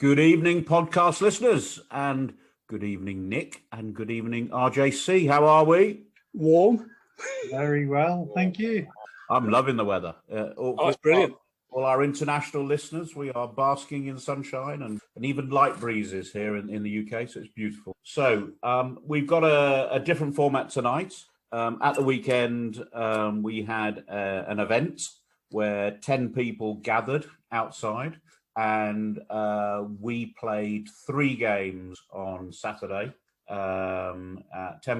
Good evening, podcast listeners, and good evening, Nick, and good evening, RJC. How are we? Warm. Very well, thank you. I'm loving the weather. It's brilliant. All our international listeners, we are basking in sunshine and even light breezes here in the UK, so it's beautiful. So we've got a different format tonight. At the weekend, we had an event where 10 people gathered outside, and we played 3 games on Saturday, 10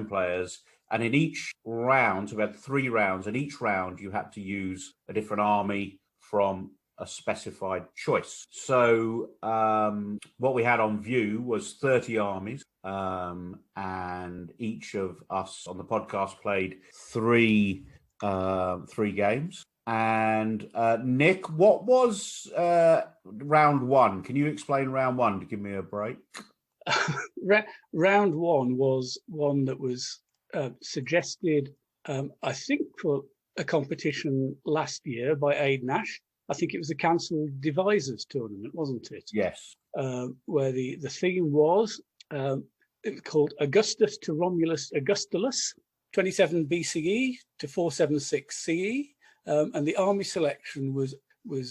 players. And in each round, so we had 3 rounds, and each round you had to use a different army from a specified choice. So what we had on view was 30 armies, and each of us on the podcast played 3 games. And Nick, what was round 1? Can you explain round 1 to give me a break? Round 1 was one that was suggested, I think, for a competition last year by Aid Nash. I think it was the Cancelled Devisers tournament, wasn't it? Yes. Where the theme was called Augustus to Romulus Augustulus, 27 BCE to 476 CE. And the army selection was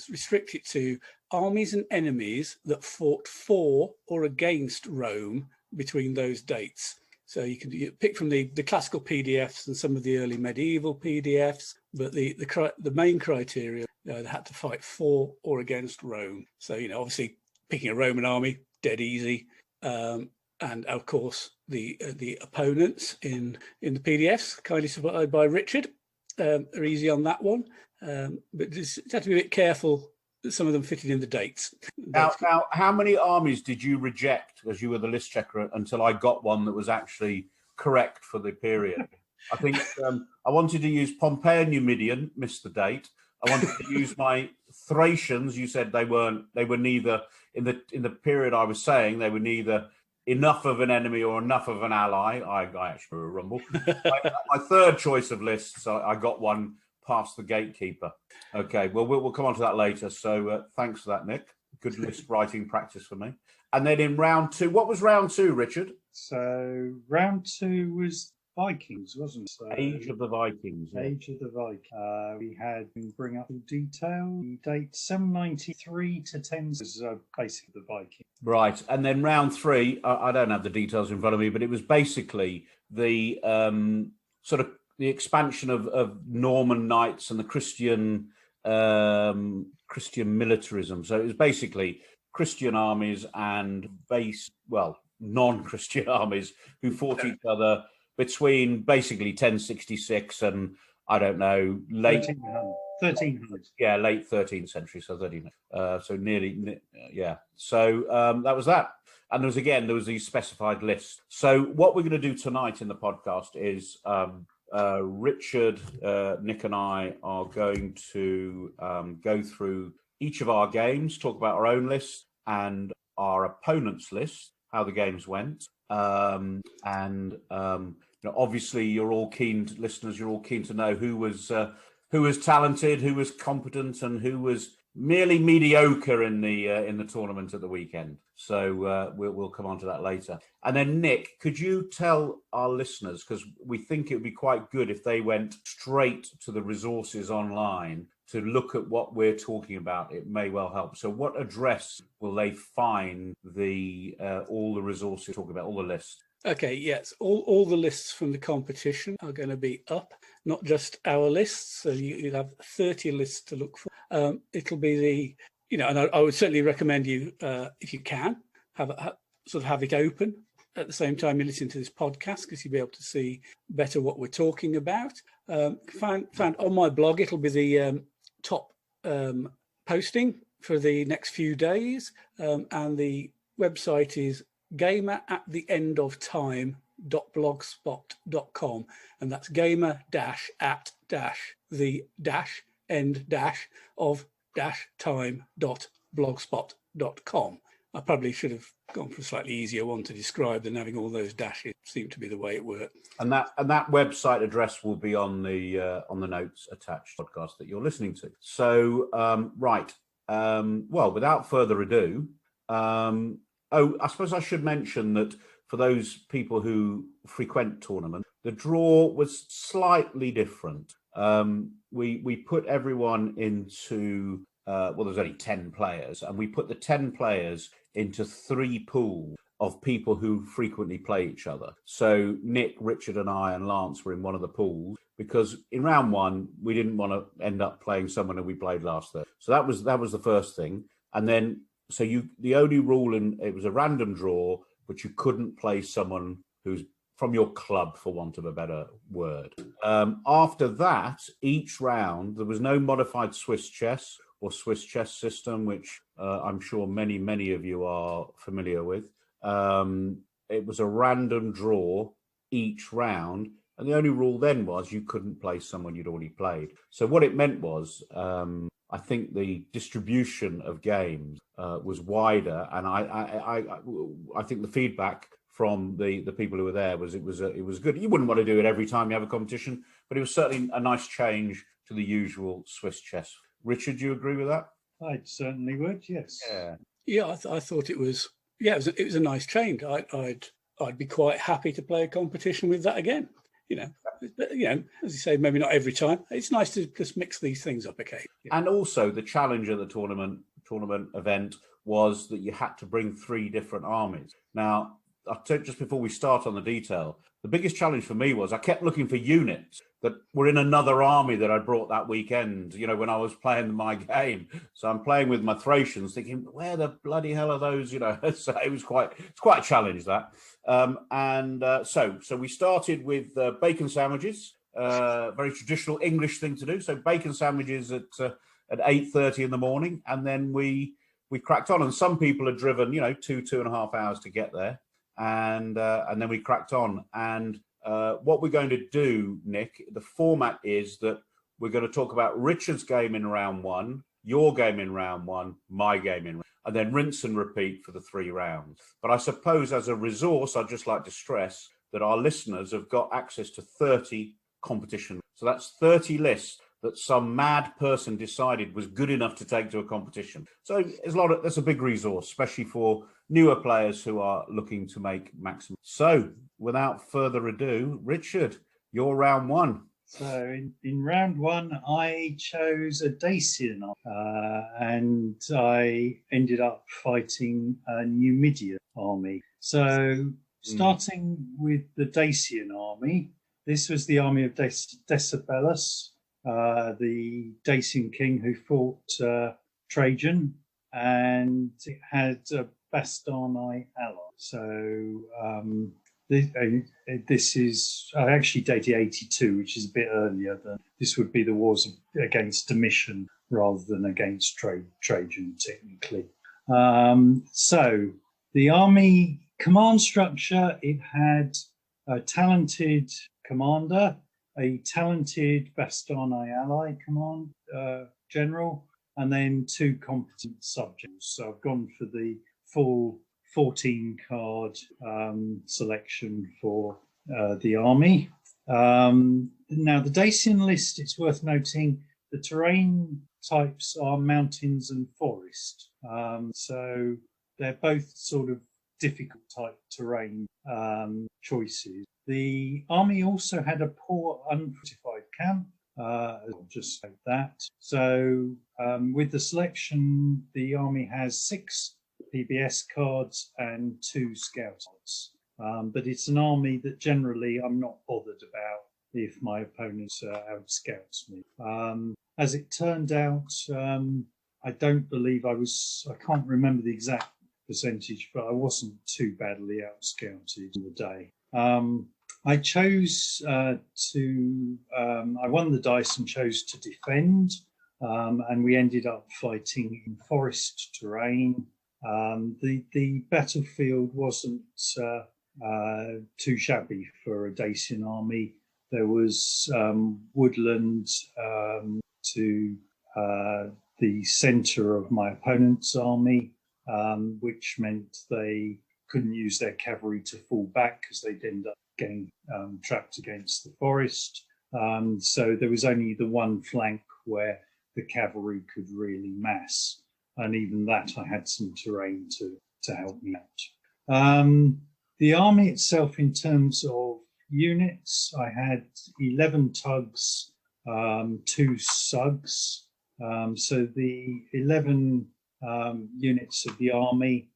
restricted to armies and enemies that fought for or against Rome between those dates. So you can pick from the classical PDFs and some of the early medieval PDFs, but the main criteria, they had to fight for or against Rome. So, obviously picking a Roman army, dead easy. And of course, the opponents in the PDFs, kindly supplied by Richard, are easy on that one. But just have to be a bit careful that some of them fitted in the dates. Now, how many armies did you reject as you were the list checker until I got one that was actually correct for the period? I think I wanted to use Pompey and Numidian, missed the date. I wanted to use my Thracians. You said they were neither in the period I was saying, they were neither enough of an enemy or enough of an ally. I actually were a rumble. My third choice of lists, I got one past the gatekeeper. Okay, well, we'll come on to that later. So thanks for that, Nick. Good list writing practice for me. And then in round 2, what was round 2, Richard? So round 2 was Vikings, wasn't it? So Age of the Vikings. Yeah. Age of the Vikings. We had, bring up in detail, the date 793 to 10 was basically the Vikings. Right, and then round 3, I don't have the details in front of me, but it was basically the sort of the expansion of Norman knights and the Christian militarism. So it was basically Christian armies and non-Christian armies who fought each other between basically 1066 and, I don't know, late 1300. Yeah, late 13th century, so 1300. So nearly, yeah. So that was that. And there was these specified lists. So what we're going to do tonight in the podcast is Richard, Nick and I are going to go through each of our games, talk about our own list and our opponent's list, how the games went. Obviously you're all keen, listeners, you're all keen to know who was talented, who was competent, and who was merely mediocre in the tournament at the weekend. So we'll come on to that later. And then Nick, could you tell our listeners, because we think it would be quite good if they went straight to the resources online to look at what we're talking about. It may well help. So what address will they find all the resources talking about, all the lists? Okay, yes, all the lists from the competition are going to be up, not just our lists. So you'll have 30 lists to look for. It'll be and I would certainly recommend you, if you can, have it open at the same time you listen to this podcast, because you'll be able to see better what we're talking about. Found on my blog, it'll be the top posting for the next few days, and the website is gamer@theendoftime.blogspot.com, and that's gamer-@-the-end-of-time.blogspot.com. I probably should have gone for a slightly easier one to describe than having all those dashes. Seemed to be the way it worked. And that website address will be on the notes attached podcast that you're listening to. So right, well, without further ado, I suppose I should mention that for those people who frequent tournaments, the draw was slightly different. We put everyone into there's only 10 players, and we put the 10 players into 3 pools of people who frequently play each other. So Nick, Richard, and I and Lance were in one of the pools because in round 1 we didn't want to end up playing someone who we played last Thursday. So that was the first thing, and then the only rule it was a random draw, but you couldn't play someone who's from your club, for want of a better word. After that, each round there was no modified Swiss chess or Swiss chess system, which I'm sure many of you are familiar with. It was a random draw each round, and the only rule then was you couldn't play someone you'd already played. So what it meant was, I think the distribution of games was wider, and I think the feedback from the people who were there was it was good. You wouldn't want to do it every time you have a competition, but it was certainly a nice change to the usual Swiss chess. Richard, do you agree with that? I certainly would. Yes. Yeah, I thought it was. Yeah, it was a nice change. I'd be quite happy to play a competition with that again. As you say, maybe not every time. It's nice to just mix these things up occasionally. And also, the challenge of the tournament event was that you had to bring 3 different armies. Now, I'll tell you just before we start on the detail, the biggest challenge for me was I kept looking for units that were in another army that I brought that weekend, when I was playing my game. So I'm playing with my Thracians thinking, where the bloody hell are those? So it's quite a challenge, that. So we started with bacon sandwiches, very traditional English thing to do. So bacon sandwiches at 8:30 in the morning. And then we cracked on. And some people had driven, 2.5 hours to get there. And then we cracked on. And what we're going to do, Nick, the format is that we're going to talk about Richard's game in round 1, your game in round 1, my game in round 1, and then rinse and repeat for the 3 rounds. But I suppose as a resource, I'd just like to stress that our listeners have got access to 30 competitions. So that's 30 lists that some mad person decided was good enough to take to a competition. So that's a big resource, especially for newer players who are looking to make maximum. So without further ado, Richard, your round 1. So in round 1, I chose a Dacian, and I ended up fighting a Numidian army. So starting with the Dacian army, this was the army of Decebalus, the Dacian king who fought Trajan, and it had a Bastarnite ally. So this is actually dated 82, which is a bit earlier than this would be the wars against Domitian rather than against Trajan, technically. So the army command structure, it had a talented commander, a talented Bastarnite ally general, and then 2 competent subjects. So I've gone for the full 14 card selection for the army. Now, the Dacian list, it's worth noting, the terrain types are mountains and forest. So they're both sort of difficult type terrain choices. The army also had a poor unfortified camp. I'll just say that. So with the selection, the army has 6 PBS cards and 2 scout cards. But it's an army that generally I'm not bothered about if my opponent outscouts me. As it turned out, I don't believe I can't remember the exact percentage, but I wasn't too badly outscouted in the day. I chose I won the dice and chose to defend, and we ended up fighting in forest terrain. The battlefield wasn't too shabby for a Dacian army. There was woodland to the centre of my opponent's army, which meant they couldn't use their cavalry to fall back because they'd end up getting trapped against the forest. So there was only the one flank where the cavalry could really mass. and even that I had some terrain to help me out. The army itself, in terms of units, I had 11 tugs, 2 SUGs. So the 11 units of the army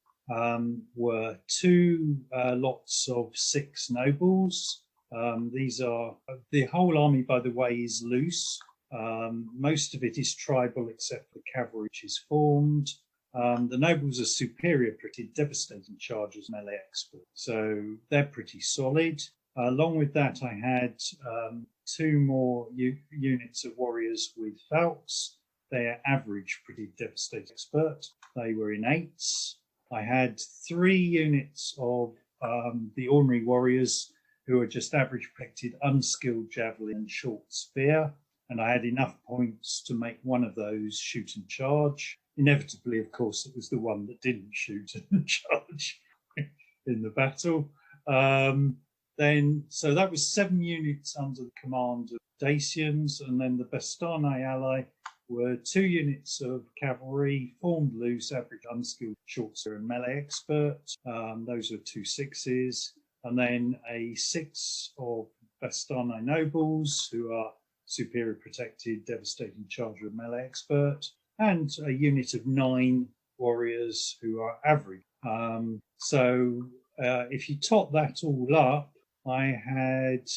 were 2 lots of 6 nobles. These are the whole army, by the way, is loose. Most of it is tribal, except for the cavalry, which is formed. The nobles are superior, pretty devastating chargers, melee expert. So they're pretty solid. Along with that, I had 2 more units of warriors with falcons. They are average, pretty devastating expert. They were in 8s. I had 3 units of the ordinary warriors who are just average protected, unskilled javelin and short spear. And I had enough points to make one of those shoot and charge. Inevitably, of course, it was the one that didn't shoot and charge in the battle. So that was 7 units under the command of Dacians, and then the Bastani ally were 2 units of cavalry, formed loose, average unskilled, short spear and melee expert. Those are 2 6s, and then a 6 of Bastani nobles who are superior protected, devastating charger of melee expert, and a unit of 9 warriors who are average. If you top that all up, I had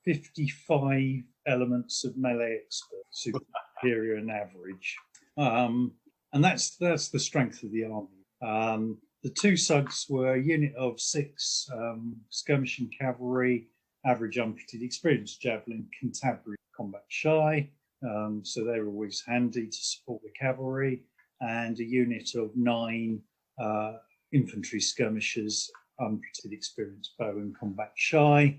55 elements of melee expert, superior and average. And that's the strength of the army. The 2 SUGs were a unit of 6 skirmishing cavalry, average unfitted, experienced javelin, constabulary, combat shy. So they're always handy to support the cavalry, and a unit of 9 infantry skirmishers, unprotected, experienced bow and combat shy,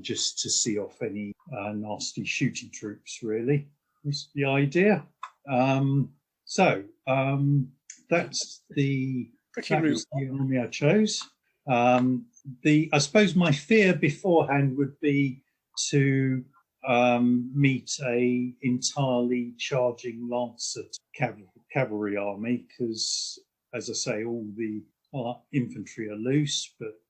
just to see off any nasty shooting troops, really, was the idea. That's the army I chose. I suppose my fear beforehand would be to meet a entirely charging Lancet cavalry army, because, as I say, all the infantry are loose. But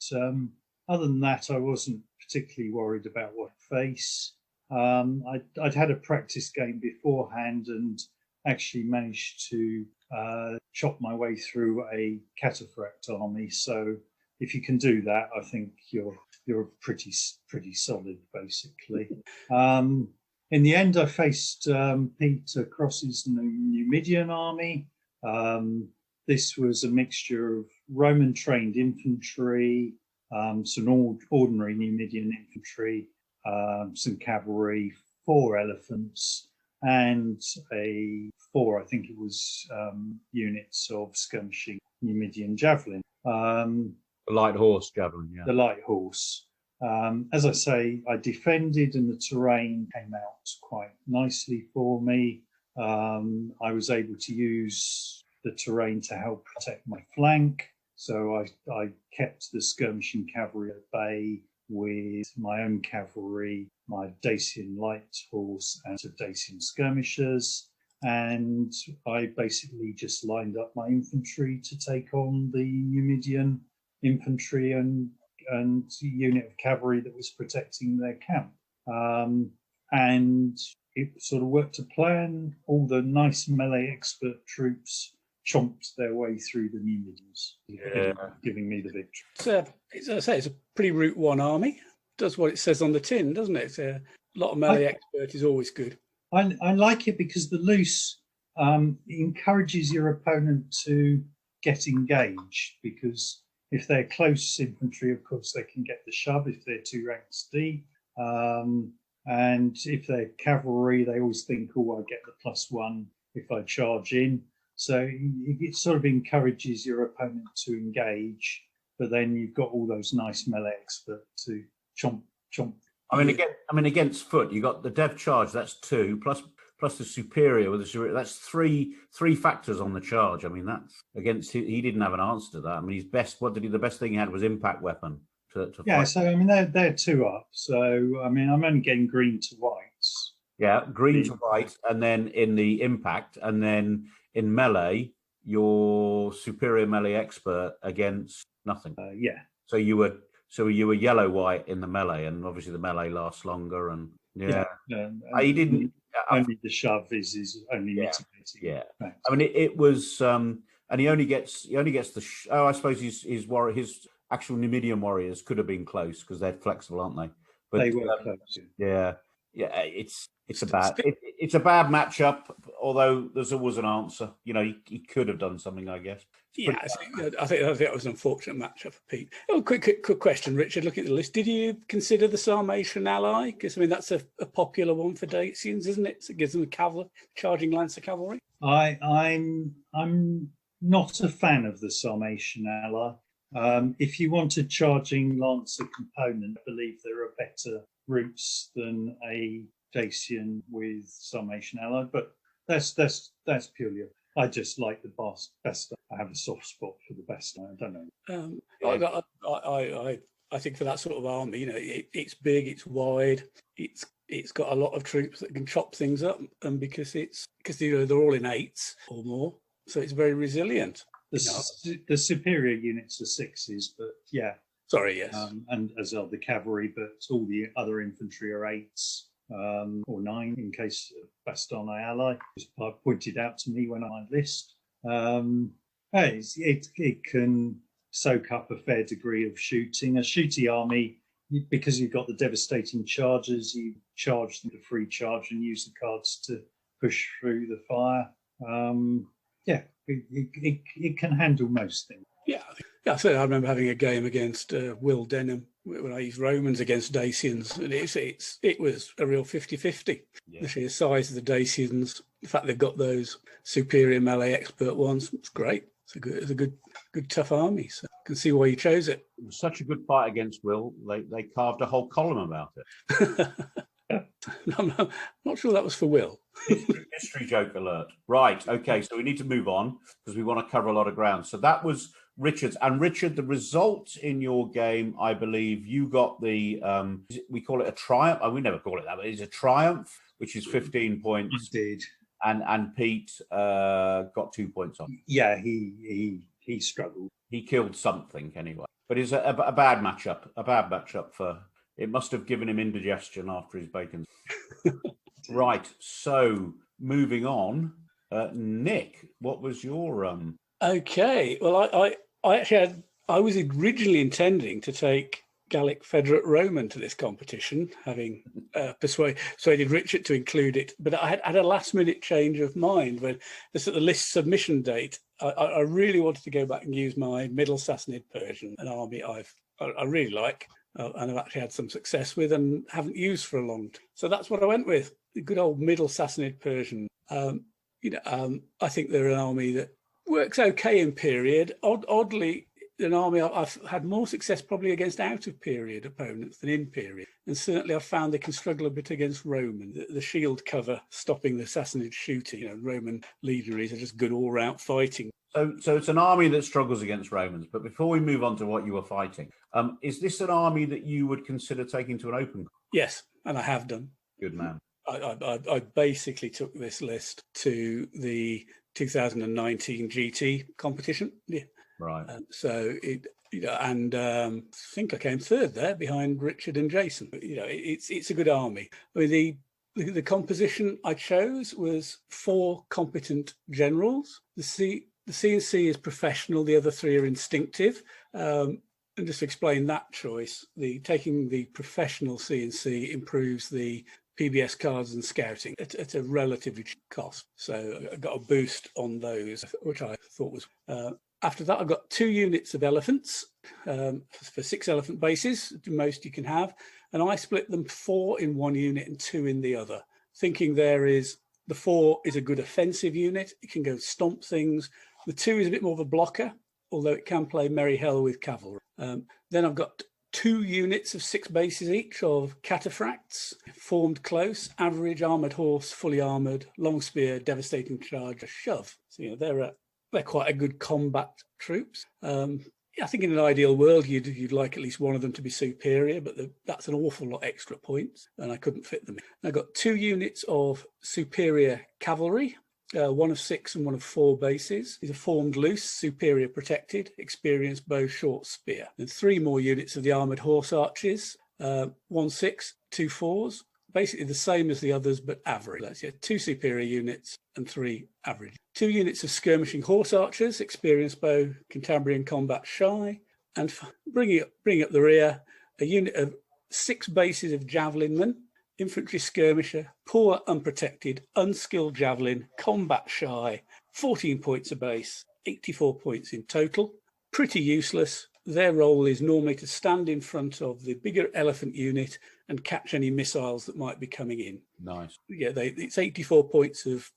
other than that, I wasn't particularly worried about what I face. I'd had a practice game beforehand and actually managed to chop my way through a cataphract army. So if you can do that, I think you're pretty solid, basically. In the end, I faced Peter Cross's Numidian army. This was a mixture of Roman trained infantry, some ordinary Numidian infantry, some cavalry, 4 elephants, and 4, I think it was, units of skirmishing Numidian javelin. The light horse javelin, yeah. The light horse. As I say, I defended, and the terrain came out quite nicely for me. I was able to use the terrain to help protect my flank. So I kept the skirmishing cavalry at bay with my own cavalry, my Dacian light horse, and of Dacian skirmishers. And I basically just lined up my infantry to take on the Numidian infantry and unit of cavalry that was protecting their camp. And it sort of worked to plan. All the nice melee expert troops chomped their way through the Numidians, giving me the victory. So, as I say, it's a pretty Route 1 army. Does what it says on the tin, doesn't it? It's a lot of melee expert is always good. I like it because the loose encourages your opponent to get engaged, because if they're close infantry, of course, they can get the shove if they're 2 ranks deep. And if they're cavalry, they always think, I get the +1 if I charge in. So it sort of encourages your opponent to engage, but then you've got all those nice melee experts to chomp. I mean, against foot, you got the dev charge. That's 2 plus the superior with the superior. That's three factors on the charge. I mean, that's against. He didn't have an answer to that. I mean, his best. What did he? The best thing he had was impact weapon. To yeah. fight. So I mean, they're 2 up. So I mean, I'm only getting green to whites. Yeah, green to white, and then in the impact, and then in melee, your superior melee expert against nothing. Yeah. So you were yellow white in the melee, and obviously the melee lasts longer. And he didn't. Only the shove is only mitigating. Yeah, I mean it was, and he only gets the. I suppose his actual Numidian warriors could have been close because they're flexible, aren't they? But they were close. Yeah. It's a bad matchup. Although there's always an answer. He could have done something, I guess. I think that was an unfortunate matchup for Pete. Oh, quick question, Richard. Looking at the list, did you consider the Sarmatian ally? Because that's a popular one for Dacians, isn't it? So it gives them charging lancer cavalry. I'm not a fan of the Sarmatian ally. If you want a charging lancer component, I believe there are better routes than a Dacian with Sarmatian ally, but that's purely. I just like the best. I have a soft spot for the best. I don't know. I think for that sort of army, it's big, it's wide, it's got a lot of troops that can chop things up, and because they're all in 8s or more, so it's very resilient. The superior units are 6s, but yeah. Sorry, yes. And as are the cavalry, but all the other infantry are 8s. Or 9 in case Bastogne ally was pointed out to me when I list. It can soak up a fair degree of shooting. A shooty army, because you've got the devastating charges, you charge them to free charge and use the cards to push through the fire. It can handle most things. Yeah, I remember having a game against Will Denham when I used Romans against Dacians, and it was a real 50-50. The sheer size of the Dacians, the fact they've got those superior melee expert ones, it's great. It's a good tough army. So I can see why you chose it. It was such a good fight against Will. They carved a whole column about it. I'm not sure that was for Will. History joke alert. Right. Okay. So we need to move on because we want to cover a lot of ground. So that was Richard's. And Richard, the result in your game, I believe you got the, we call it a triumph. We never call it that, but it's a triumph, which is 15 points. Indeed. And Pete got 2 points on. Yeah, he struggled. He killed something anyway. But it's a bad matchup. A bad matchup for. It must have given him indigestion after his bacon. Right. So moving on, Nick, what was your Okay. Well, I was originally intending to take Gallic Federate Roman to this competition, having persuaded Richard to include it. But I had a last-minute change of mind when this at the list submission date. I really wanted to go back and use my Middle Sassanid Persian, an army I really like. And I've actually had some success with and haven't used for a long time. So that's what I went with, the good old Middle Sassanid Persian. I think they're an army that works okay in period. Oddly, an army I've had more success probably against out-of-period opponents than in period. And certainly I've found they can struggle a bit against Roman. The shield cover stopping the Sassanid shooting. Roman legionaries are just good all-round fighting. So it's an army that struggles against Romans. But before we move on to what you were fighting, is this an army that you would consider taking to an open? Yes, and I have done. Good man. I basically took this list to the 2019 GT competition. Yeah. Right. So I think I came third there behind Richard and Jason. It's a good army. I mean, the composition I chose was 4 competent generals. The C&C is professional. The other 3 are instinctive. And just to explain that choice, taking the professional C&C improves the PBS cards and scouting at a relatively cheap cost. So I got a boost on those, which I thought was. After that, I got 2 units of elephants for 6 elephant bases, the most you can have. And I split them 4 in one unit and 2 in the other, thinking the 4 is a good offensive unit. It can go stomp things. The 2 is a bit more of a blocker, although it can play merry hell with cavalry. Then I've got 2 units of 6 bases each of cataphracts, formed close, average, armoured horse, fully armoured, long spear, devastating charge, a shove. So they're quite a good combat troops. I think in an ideal world you'd like at least one of them to be superior, but that's an awful lot extra points, and I couldn't fit them in. I got 2 units of superior cavalry, one of 6 and one of 4 bases. These are formed loose, superior protected, experienced bow, short spear. And 3 more units of the armoured horse archers, 1 6, 2 4s, basically the same as the others, but average. That's 2 superior units and 3 average. 2 units of skirmishing horse archers, experienced bow, Cantabrian combat shy, and bringing up the rear, a unit of 6 bases of javelin men, infantry skirmisher, poor, unprotected, unskilled javelin, combat shy, 14 points a base, 84 points in total. Pretty useless. Their role is normally to stand in front of the bigger elephant unit and catch any missiles that might be coming in. Nice. Yeah, it's 84 points of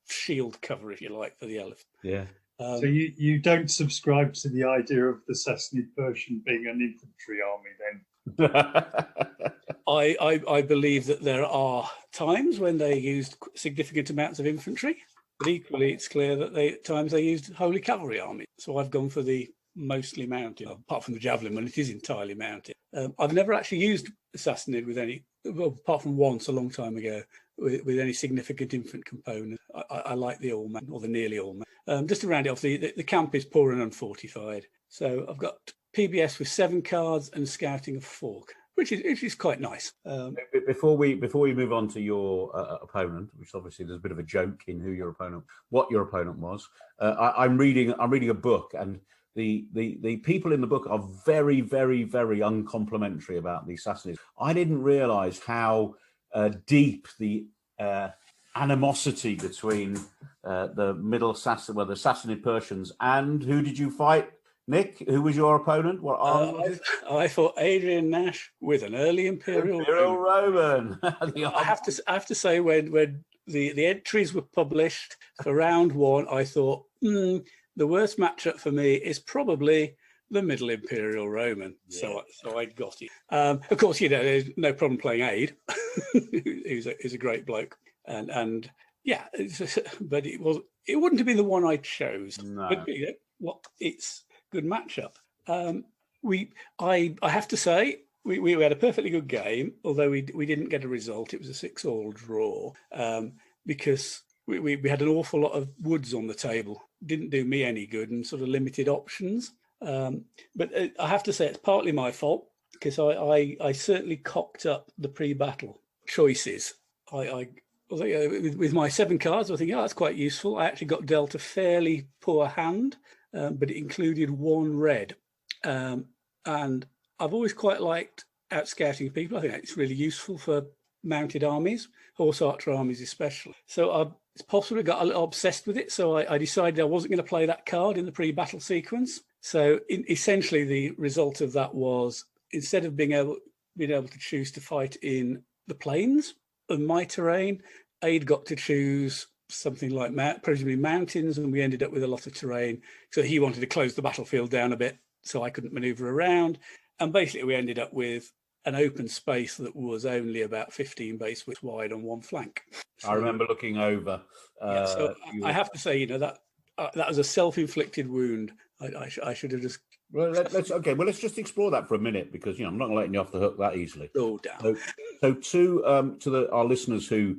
shield cover, if you like, for the elephant. Yeah. So you don't subscribe to the idea of the Sassanid Persian being an infantry army then? I believe that there are times when they used significant amounts of infantry, but equally it's clear that at times they used wholly cavalry army. So I've gone for the mostly mounted, apart from the javelin when it is entirely mounted. I've never actually used Sassanid with any, well, apart from once a long time ago, with any significant infant component. I like the all-man, or the nearly all-man. Just to round it off, the camp is poor and unfortified. So I've got PBS with 7 cards and scouting of 4, which is quite nice. Before we move on to your opponent, which obviously there's a bit of a joke in what your opponent was. I'm reading a book, and the people in the book are very, very, very uncomplimentary about the Sassanids. I didn't realise how deep the animosity between the the Sassanid Persians, and who did you fight? Nick, who was your opponent? What army was it? I fought Adrian Nash with an early Imperial Roman. I have to say, when the entries were published for round 1, I thought the worst matchup for me is probably the Middle Imperial Roman. Yeah. So I got it. Of course, there's no problem playing Aid, who's a great bloke, and yeah, but it wouldn't have been the one I chose. No. But it's good matchup. I have to say we had a perfectly good game, although we didn't get a result. It was a 6-all draw because we had an awful lot of woods on the table. Didn't do me any good, and sort of limited options. But I have to say it's partly my fault, because I certainly cocked up the pre-battle choices. With my 7 cards, I think, that's quite useful. I actually got dealt a fairly poor hand, but it included 1 red. And I've always quite liked out-scouting people. I think it's really useful for mounted armies, horse archer armies especially. So it's possible I got a little obsessed with it. So I decided I wasn't going to play that card in the pre-battle sequence. So essentially the result of that was, instead of being able to choose to fight in the plains of my terrain, Aid got to choose something like presumably mountains, and we ended up with a lot of terrain. So he wanted to close the battlefield down a bit so I couldn't maneuver around. And basically we ended up with an open space that was only about 15 base widths wide on one flank. So, I remember looking over. So I have to say, that was a self-inflicted wound. I should have just. Well, let's just explore that for a minute, because I'm not letting you off the hook that easily. Oh, damn. So to our listeners who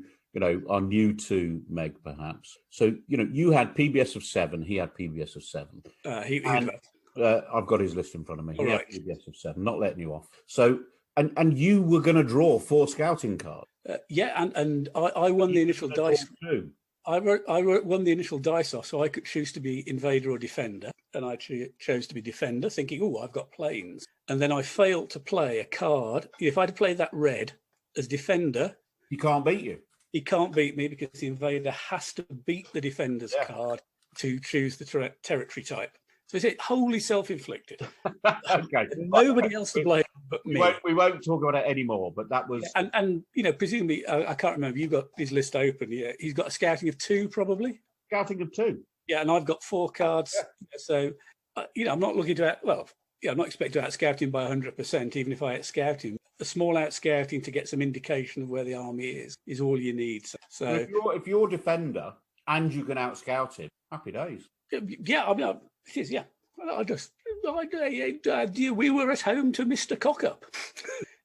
are new to MeG, perhaps. So you had PBS of 7. He had PBS of 7. I've got his list in front of me. He had PBS of 7. Not letting you off. So and you were going to draw 4 scouting cards. And I won the initial dice. I won the initial dice off, so I could choose to be invader or defender, and I chose to be defender, thinking, I've got planes. And then I failed to play a card. If I'd played that red as defender, he can't beat you. He can't beat me, because the invader has to beat the defender's card to choose the territory type. So it's wholly self-inflicted. Okay. Nobody else to blame but me. We won't talk about it anymore, but that was... And presumably, I can't remember, you've got his list open. Yeah, he's got a scouting of 2, probably? Scouting of 2. Yeah, and I've got 4 cards. Yeah. So, I'm not looking to... I'm not expecting to out-scout him by 100%, even if I out-scout him. A small out-scouting to get some indication of where the army is all you need. So if you're defender and you can out-scout him, happy days. Yeah, it is, yeah. We were at home to Mr. Cockup.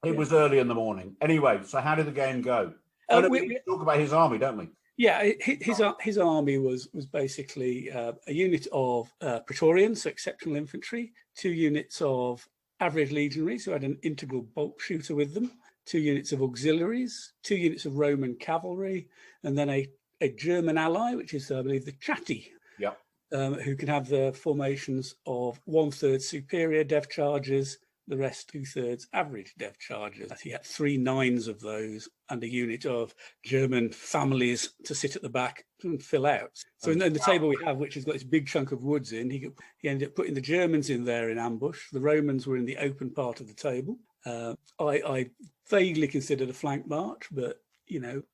It was early in the morning. Anyway, so how did the game go? We talk about his army, don't we? Yeah, his army was basically a unit of Praetorians, so exceptional infantry, 2 units of average legionaries who had an integral bolt shooter with them, 2 units of auxiliaries, 2 units of Roman cavalry, and then a German ally, which is, I believe, the Chatti, Yeah. who can have the formations of 1/3 superior dev charges, the rest 2/3 average dev charges. He had 3 9s of those and a unit of German families to sit at the back and fill out. So in the table we have, which has got this big chunk of woods in, he ended up putting the Germans in there in ambush. The Romans were in the open part of the table. I vaguely considered a flank march, but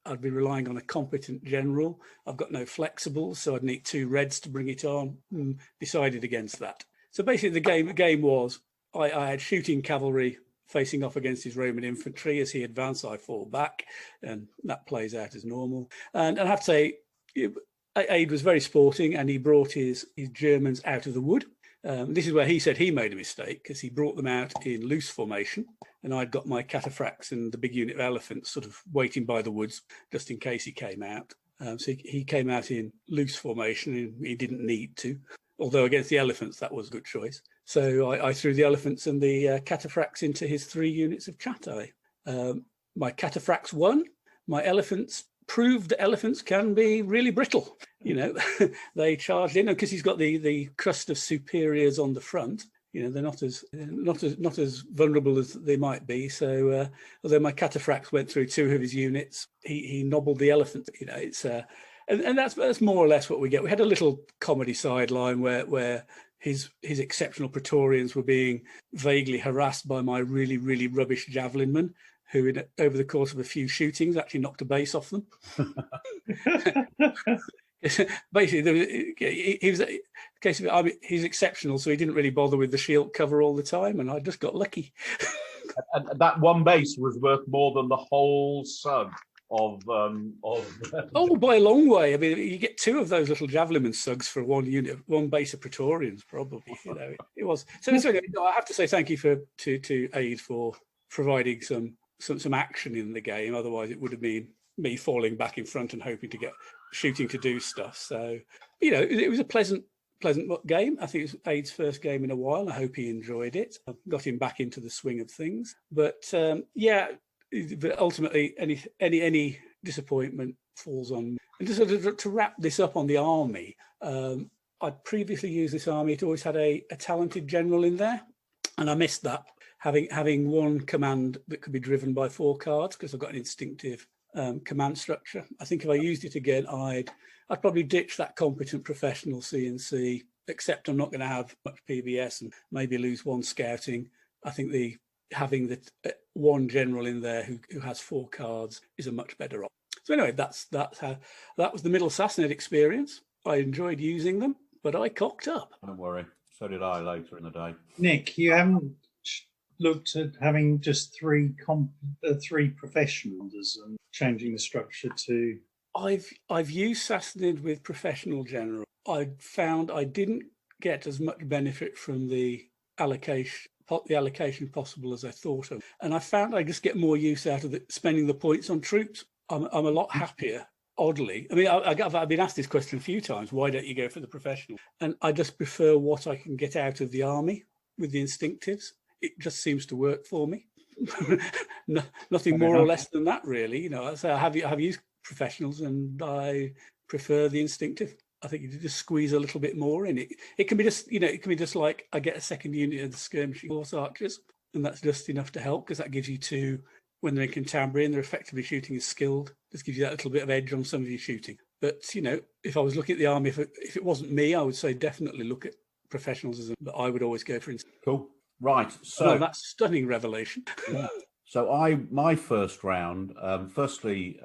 I'd be relying on a competent general. I've got no flexibles, so I'd need 2 reds to bring it on. Decided against that. So basically, the game was I had shooting cavalry facing off against his Roman infantry. As he advanced, I fall back, and that plays out as normal. And I have to say, Aid was very sporting, and he brought his Germans out of the wood. This is where he said he made a mistake, because he brought them out in loose formation, and I'd got my cataphracts and the big unit of elephants sort of waiting by the woods just in case he came out. So he came out in loose formation, and he didn't need to. Although against the elephants, that was a good choice. So I threw the elephants and the cataphracts into his 3 units of Chatti. My cataphracts won. My elephants proved that elephants can be really brittle. They charged in because he's got the crust of superiors on the front. They're not as vulnerable as they might be. So although my cataphracts went through 2 of his units, he nobbled the elephant. It's and that's more or less what we get. We had a little comedy sideline where his exceptional Praetorians were being vaguely harassed by my really, really rubbish javelin men, who over the course of a few shootings actually knocked a base off them. Basically, he was case of it. He's exceptional, so he didn't really bother with the shield cover all the time, and I just got lucky. And that one base was worth more than the whole sub of Oh, by a long way. I mean, you get 2 of those little javelin sugs for 1 unit, 1 base of Praetorians, probably. It was. So I have to say thank you to Aid for providing some action in the game. Otherwise, it would have been me falling back in front and hoping to get shooting to do stuff. So, it was a pleasant game. I think it was Aid's first game in a while. I hope he enjoyed it. I got him back into the swing of things. But but ultimately, any disappointment falls on me. And just to wrap this up on the army, I'd previously used this army. It always had a talented general in there, and I missed that. Having 1 command that could be driven by 4 cards, because I've got an instinctive command structure. I think if I used it again, I'd probably ditch that competent professional CNC, except I'm not going to have much PBS and maybe lose 1 scouting. I think having the 1 general in there who has 4 cards is a much better option. So anyway, that was the Middle Sassanid experience. I enjoyed using them, but I cocked up. Don't worry, so did I later in the day. Nick, you haven't looked at having just 3 professionals and changing the structure to... I've used Sassanid with professional general. I found I didn't get as much benefit from the allocation possible as I thought of, and I found I just get more use out of spending the points on troops. I'm a lot happier. Oddly, I mean, I've been asked this question a few times. Why don't you go for the professional? And I just prefer what I can get out of the army with the instinctives. It just seems to work for me. Nothing more or less than that, really. So I have used professionals, and I prefer the instinctive. I think you just squeeze a little bit more in it. It can be just like I get a 2nd unit of the skirmishing horse archers, and that's just enough to help, because that gives you 2 when they're in Cantabria and they're effectively shooting as skilled. Just gives you that little bit of edge on some of your shooting. But if I was looking at the army, if it wasn't me, I would say definitely look at professionals but I would always go for instance. Cool. Right. So that's a stunning revelation. Yeah. So my first round, firstly,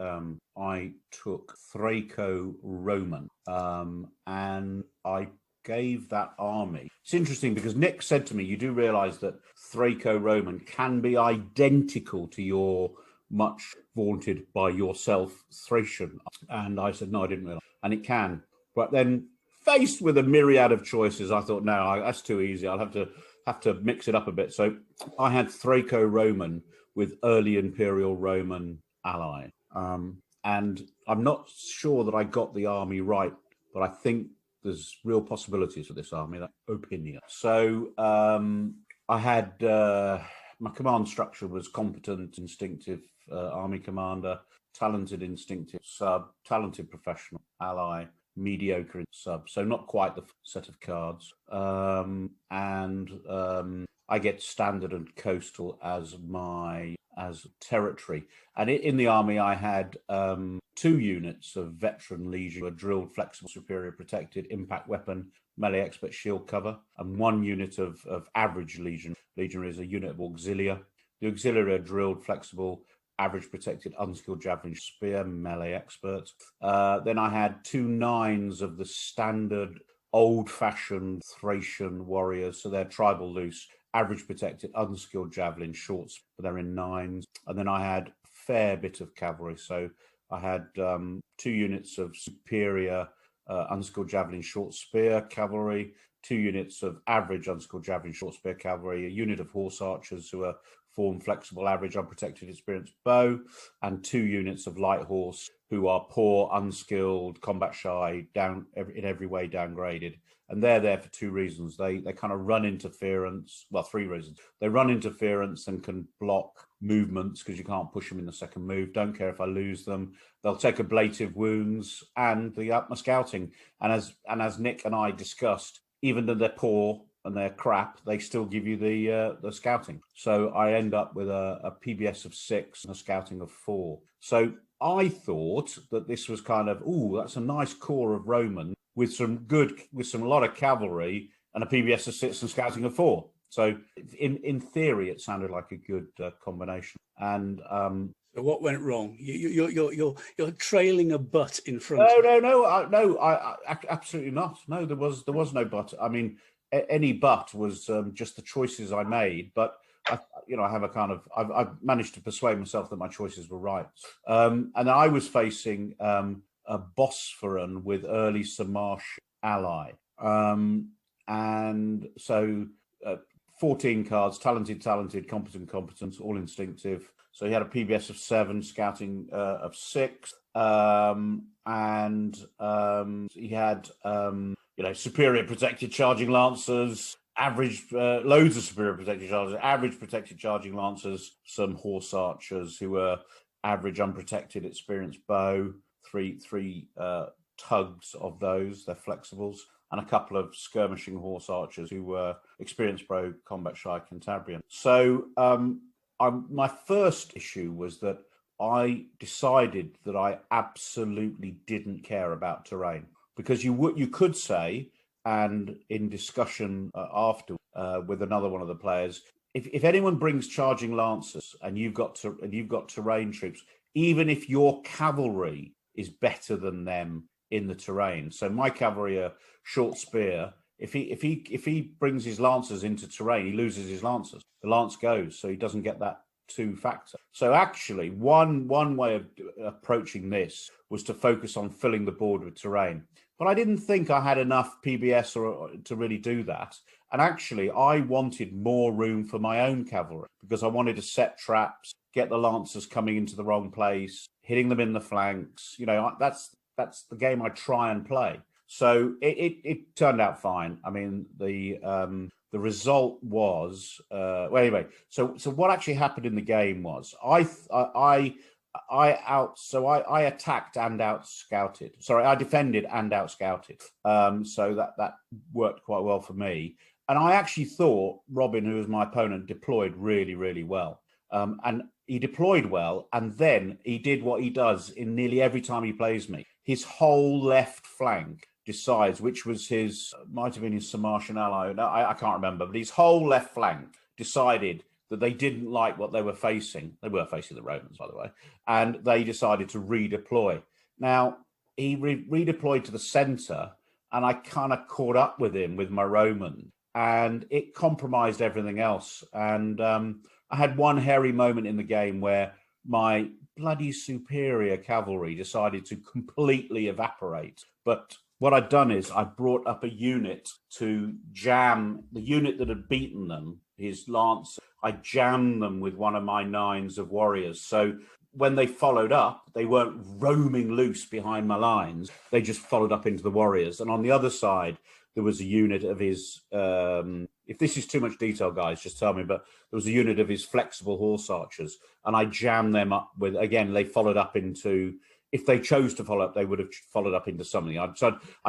I took Thraco Roman, and I gave that army. It's interesting because Nick said to me, you do realise that Thraco Roman can be identical to your much vaunted by yourself Thracian. And I said, no, I didn't realise. And it can. But then faced with a myriad of choices, I thought, no, that's too easy. I'll have to mix it up a bit. So I had Thraco Roman with early Imperial Roman ally. And I'm not sure that I got the army right, but I think there's real possibilities for this army. That opinion. So I had my command structure was competent, instinctive army commander, talented instinctive sub, talented professional ally, mediocre sub. So not quite the set of cards. I get standard and coastal as territory. And in the army, I had 2 units of veteran legion, a drilled, flexible, superior, protected, impact weapon, melee expert, shield cover, and 1 unit of average legion. Legion is a unit of auxilia. The auxiliary are drilled, flexible, average, protected, unskilled, javelin, spear, melee expert. Then I had 2 9s of the standard old-fashioned Thracian warriors, so they're tribal loose, average protected, unskilled javelin, shorts, but they're in 9s. And then I had a fair bit of cavalry. So I had 2 units of superior unskilled javelin, short spear cavalry, 2 units of average unskilled javelin, short spear cavalry, a unit of horse archers who are form flexible, average, unprotected, experienced bow, and 2 units of light horse who are poor, unskilled, combat shy, in every way downgraded. And they're there for 2 reasons. They kind of run interference. Well, 3 reasons. They run interference and can block movements because you can't push them in the second move. Don't care if I lose them. They'll take ablative wounds and the my scouting. And as Nick and I discussed, even though they're poor and they're crap, they still give you the scouting. So I end up with a PBS of 6 and a scouting of 4. So I thought that this was kind of, that's a nice core of Roman with a lot of cavalry and a PBS of 6 and scouting of 4. So in theory, it sounded like a good combination. And so what went wrong? You're trailing a butt in front. No, I absolutely not. No, there was no butt. I mean, any but was just the choices I made, but I've managed to persuade myself that my choices were right. And I was facing a Bosphorus with early Samash ally, and so 14 cards, talented, competent, all instinctive. So he had a PBS of 7, scouting of 6, and he had superior protected charging lancers, average loads of superior protected chargers, average protected charging lancers, some horse archers who were average unprotected experienced bow, three tugs of those, they're flexibles, and a couple of skirmishing horse archers who were experienced bow, combat shy, Cantabrian. So my first issue was that I decided that I absolutely didn't care about terrain, because you could say, and in discussion after with another one of the players, if anyone brings charging lancers and you've got terrain troops, even if your cavalry is better than them in the terrain. So my cavalry are short spear. If he brings his lancers into terrain, he loses his lancers. The lance goes, so he doesn't get that 2 factor. So actually, one way of approaching this was to focus on filling the board with terrain. But I didn't think I had enough PBS to really do that. And actually, I wanted more room for my own cavalry because I wanted to set traps, get the lancers coming into the wrong place, hitting them in the flanks. That's the game I try and play. So it turned out fine. I mean, the result was anyway. So what actually happened in the game was I attacked and out scouted. Sorry, I defended and out scouted. So that worked quite well for me. And I actually thought Robin, who was my opponent, deployed really, really well. And he deployed well, and then he did what he does in nearly every time he plays me. His whole left flank decides, which was might have been his Sarmatian ally. No, I can't remember, but his whole left flank decided that they didn't like what they were facing. They were facing the Romans, by the way, and they decided to redeploy. Now, he redeployed to the center, and I kind of caught up with him with my Roman, and it compromised everything else. And I had one hairy moment in the game where my bloody superior cavalry decided to completely evaporate. But what I'd done is I brought up a unit to jam the unit that had beaten them, his lance. I jammed them with one of my 9s of warriors. So when they followed up, they weren't roaming loose behind my lines. They just followed up into the warriors. And on the other side, there was a unit of his, if this is too much detail, guys, just tell me, but there was a unit of his flexible horse archers, and I jammed them up with, again, they followed up into, if they chose to follow up, they would have followed up into something. I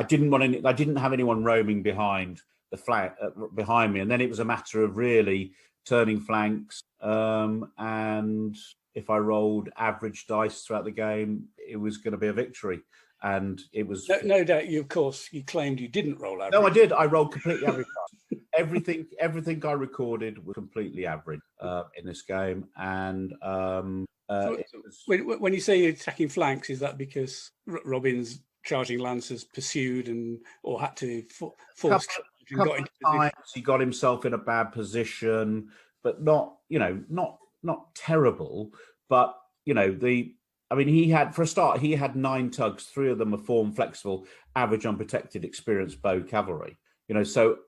didn't have anyone roaming behind the flank, behind me. And then it was a matter of really turning flanks, and if I rolled average dice throughout the game, it was going to be a victory. And it was no doubt. You claimed you didn't roll average. No, I did. I rolled completely average. everything I recorded was completely average in this game. And when you say you're attacking flanks, is that because Robin's charging lancers pursued or had to force? Couple times he got himself in a bad position, but not terrible. But he had, for a start, he had 9 tugs. 3 of them are form flexible, average unprotected, experienced bow cavalry. So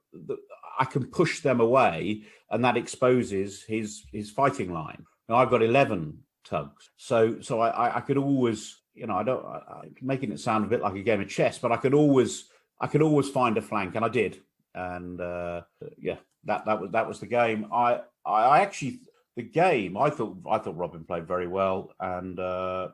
I can push them away, and that exposes his fighting line. Now I've got 11 tugs, so I could always, I'm making it sound a bit like a game of chess, but I could always find a flank, and I did. And that was the game. I actually. The game, I thought Robin played very well, and I'm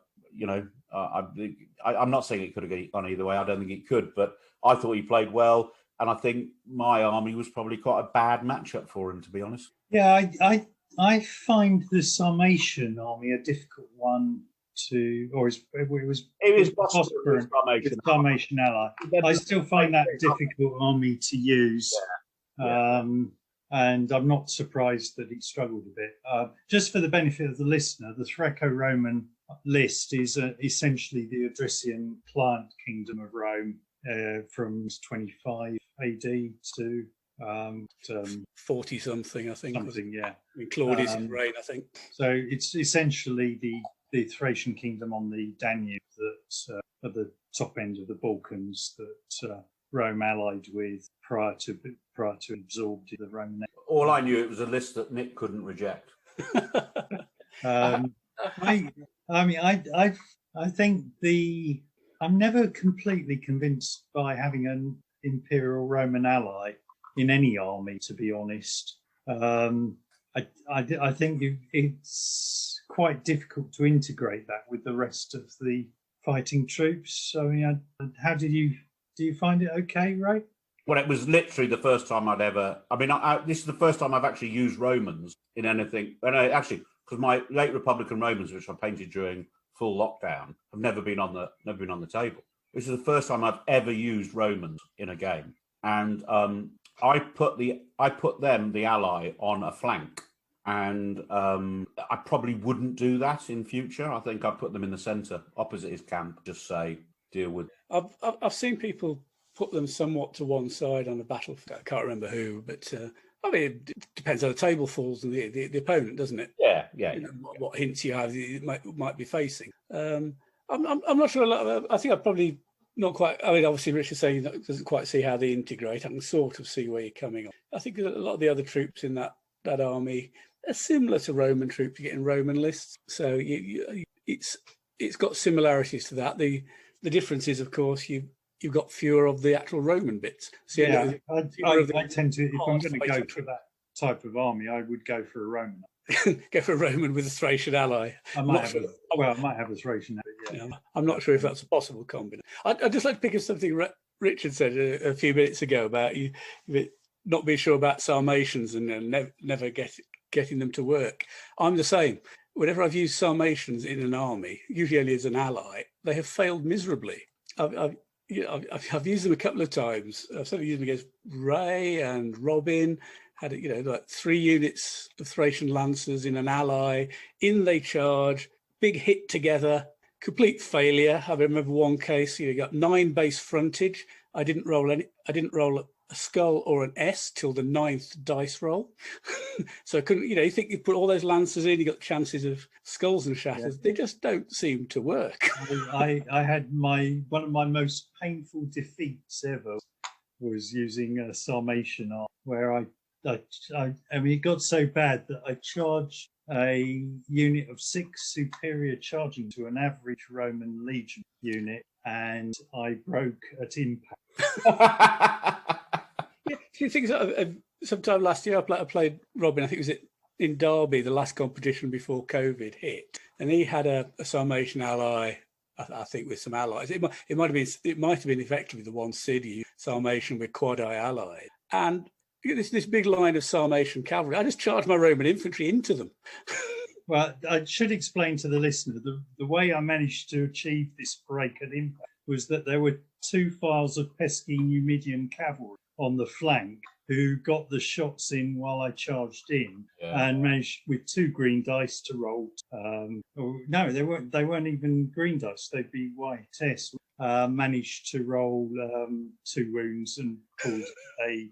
not saying it could have gone either way. I don't think it could, but I thought he played well, and I think my army was probably quite a bad matchup for him, to be honest. Yeah, I find the Sarmatian army a difficult one to, or it was Sarmatian ally. I still find that a difficult army to use. Yeah. And I'm not surprised that he struggled a bit. Just for the benefit of the listener, the Thraco-Roman list is essentially the Odrysian client kingdom of Rome from 25 AD to 40-something, I think. Something, yeah. In Claudius' reign, I think. So it's essentially the Thracian kingdom on the Danube that at the top end of the Balkans that Rome allied with prior to absorbed the Roman. All I knew, it was a list that Nick couldn't reject. I think I'm never completely convinced by having an Imperial Roman ally in any army, to be honest. I think it's quite difficult to integrate that with the rest of the fighting troops. How do you find it okay, Ray? Well, it was literally the first time I'd ever. This is the first time I've actually used Romans in anything. And actually, because my late Republican Romans, which I painted during full lockdown, have never been on the table. This is the first time I've ever used Romans in a game, and I put them, the ally, on a flank, and I probably wouldn't do that in future. I think I'd put them in the centre, opposite his camp. Just say deal with. I've seen people put them somewhat to one side on the battlefield. I can't remember who, but it depends how the table falls and the opponent, doesn't it? Yeah. What hints you have you might be facing. I'm not sure. I think I probably not quite. Obviously, Richard's saying he doesn't quite see how they integrate. I can sort of see where you're coming on. I think a lot of the other troops in that army are similar to Roman troops. You're getting Roman lists, so it's got similarities to that. The difference is, of course, you've got fewer of the actual Roman bits. So I tend to, if I'm going to go for that type of army, I would go for a Roman. Go for a Roman with a Thracian ally. I might have a Thracian ally. Yeah. I'm not sure if that's a possible combination. I'd just like to pick up something Richard said a few minutes ago about you not being sure about Sarmatians and never getting them to work. I'm the same. Whenever I've used Sarmatians in an army, usually only as an ally, they have failed miserably. I've used them a couple of times. I've certainly used them against Ray and Robin. Had like 3 units of Thracian lancers in an ally. In they charge, big hit together, complete failure. I remember one case. You got 9 base frontage. I didn't roll a skull or an S till the 9th dice roll. So I couldn't. You think you put all those lancers in, you got chances of skulls and shatters. Yeah. They just don't seem to work. I had one of my most painful defeats ever was using a Sarmatian arm, where I I mean, it got so bad that I charged a unit of 6 superior charging to an average Roman Legion unit, and I broke at impact. Yeah, a few things. Sometime last year, I played Robin. I think it was in Derby, the last competition before COVID hit, and he had a Sarmatian ally. I think with some allies, it might have been effectively the one city Sarmatian with quad I allies, and this big line of Sarmatian cavalry. I just charged my Roman infantry into them. Well, I should explain to the listener the way I managed to achieve this break at impact was that there were 2 files of pesky Numidian cavalry on the flank who got the shots in while I charged in, and managed with 2 green dice to roll. No, they weren't even green dice; they'd be white tests. Managed to roll 2 wounds and caused a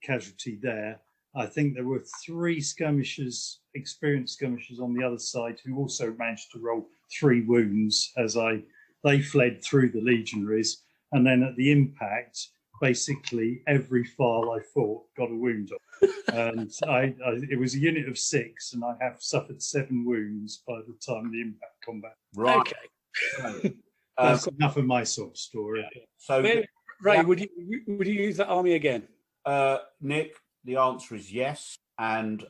casualty there. I think there were 3 experienced skirmishers on the other side who also managed to roll 3 wounds as they fled through the legionaries. And then at the impact, basically every file I fought got a wound on. And it was a unit of 6, and I have suffered 7 wounds by the time the impact combat. Right. Okay. That's enough of my sort of story. Yeah. So, Ray, would you use that army again? Nick, the answer is yes. And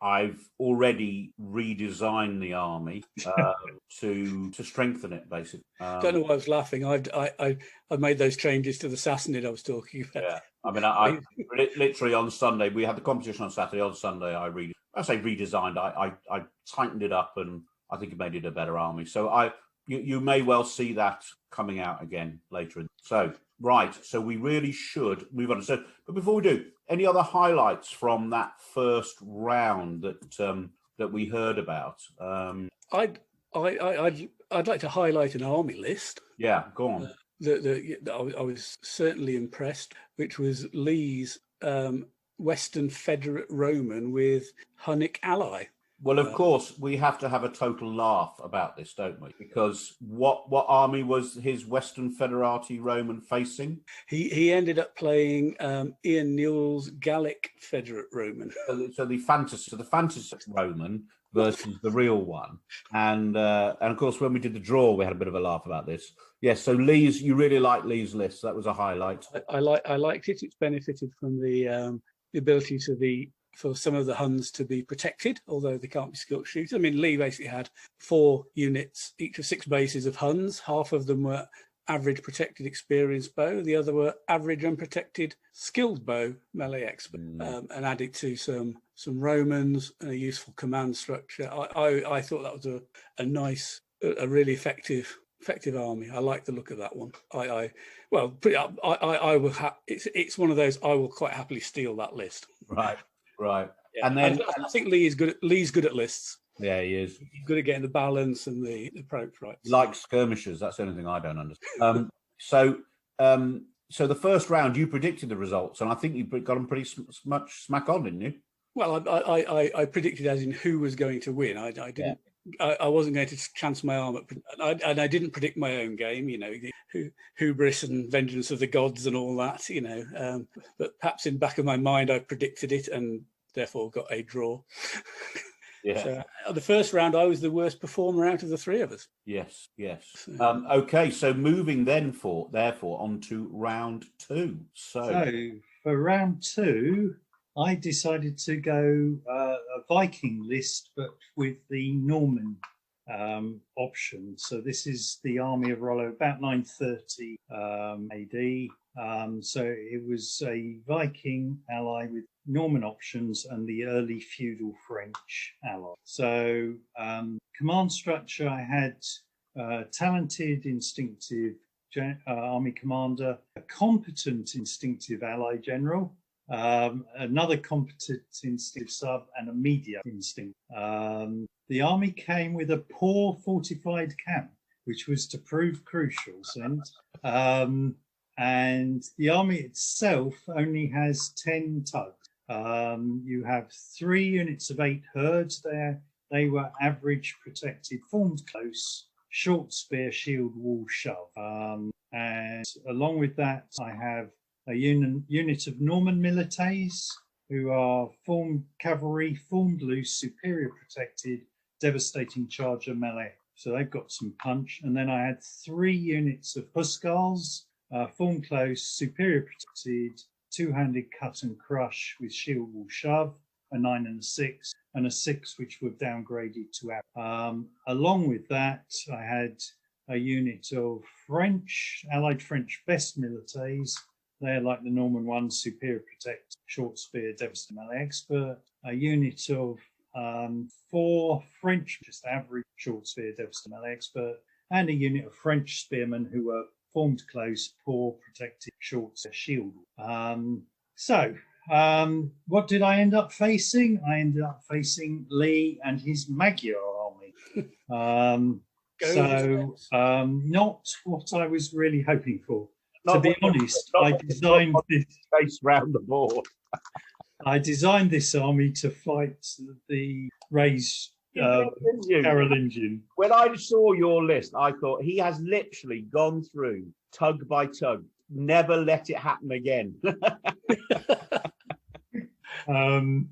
I've already redesigned the army to strengthen it, basically. Don't know why I was laughing. I made those changes to the Sassanid I was talking about. Yeah, I mean, I literally on Sunday, we had the competition on Saturday. On Sunday, I redesigned. I tightened it up, and I think it made it a better army. So you may well see that coming out again later. So we really should move on. So, but before we do, any other highlights from that first round that we heard about? I'd like to highlight an army list. Yeah, go on. I was certainly impressed, which was Lee's Western Federate Roman with Hunnic ally. Well, of course, we have to have a total laugh about this, don't we? Because what army was his Western Federati Roman facing? He ended up playing Ian Newell's Gallic Federate Roman. So the fantasy Roman versus the real one, and of course, when we did the draw, we had a bit of a laugh about this. Yes, so you really liked Lee's list. That was a highlight. I liked it. It's benefited from the ability for some of the Huns to be protected, although they can't be skilled shooters. I mean, Lee basically had 4 units, each of 6 bases of Huns. Half of them were average protected experienced bow. The other were average unprotected skilled bow melee expert, and added to some Romans and a useful command structure. I thought that was a nice, a really effective army. I like the look of that one. I will. It's one of those I will quite happily steal that list. Right. Yeah. And then I think Lee's good at lists. Yeah, he is. He's good at getting the balance and the approach right. Like skirmishers, that's the only thing I don't understand. So the first round, you predicted the results, and I think you got them pretty much smack on, didn't you? Well, I predicted as in who was going to win. I didn't. Yeah. I wasn't going to chance my arm at, and I didn't predict my own game. You know, hubris and vengeance of the gods and all that. You know, but perhaps in the back of my mind, I predicted it and therefore got a draw. Yeah. So the first round, I was the worst performer out of the 3 of us. Yes. Okay, so moving therefore on to round 2. So for round 2, I decided to go a Viking list, but with the Norman option. So this is the army of Rollo, about 930 AD. So it was a Viking ally with Norman options and the early feudal French ally. So command structure, I had talented, instinctive army commander, a competent instinctive ally general, another competent instinctive sub, and a media instinct. The army came with a poor fortified camp, which was to prove crucial. And the army itself only has 10 tugs. You have 3 units of 8 herds there. They were average protected, formed close, short spear, shield, wall, shove. And along with that, I have a unit of Norman milites who are formed cavalry, formed loose, superior protected, devastating charger melee. So they've got some punch. And then I had 3 units of Huskars, formed close, superior protected, two-handed cut and crush with shield wall shove, a 9 and a 6, and a 6 which were downgraded to out. Along with that, I had a unit of Allied French best milites. They're like the Norman one, superior protect, short spear, devastating melee expert. A unit of 4 French, just average short spear, devastating melee expert, and a unit of French spearmen who were formed close, poor, protected, short shield. What did I end up facing? I ended up facing Lee and his Magyar army. Not what I was really hoping for. To be honest, I designed this face round the board. I designed this army to fight the Ray's Carolingian. When I saw your list, I thought he has literally gone through tug by tug. Never let it happen again. I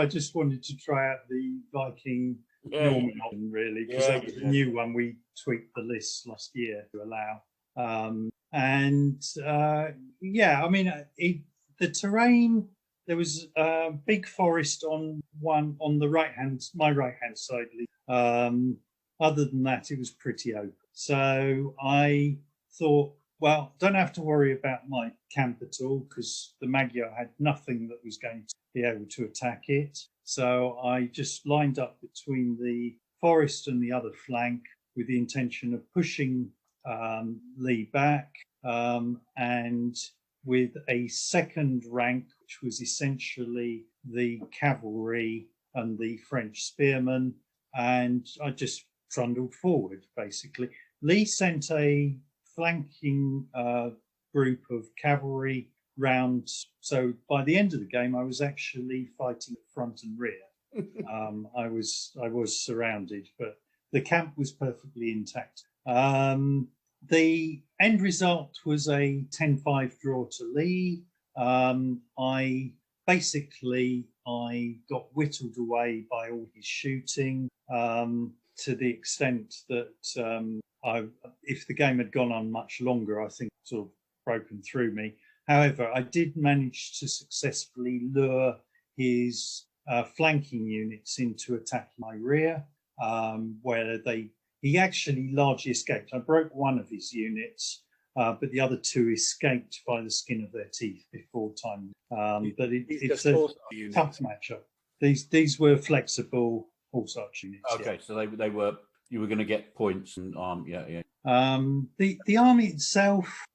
just wanted to try out the Viking Norman option, really, because that was a new one. We tweaked the list last year to allow. The terrain, there was a big forest on the my right hand side. Other than that, it was pretty open. So I thought, well, don't have to worry about my camp at all because the Magyar had nothing that was going to be able to attack it. So I just lined up between the forest and the other flank with the intention of pushing Lee back, and with a second rank, which was essentially the cavalry and the French spearmen, and I just trundled forward, basically. Lee sent a flanking group of cavalry round, so by the end of the game, I was actually fighting front and rear. I was surrounded, but the camp was perfectly intact. The end result was a 10-5 draw to Lee. I got whittled away by all his shooting, to the extent that if the game had gone on much longer, I think it sort of broken through me. However, I did manage to successfully lure his flanking units into attacking my rear, where he actually largely escaped. I broke one of his units, but the other 2 escaped by the skin of their teeth before time. But it's a tough matchup. These were flexible horse arch units. Okay, so they were. You were going to get points and The army itself,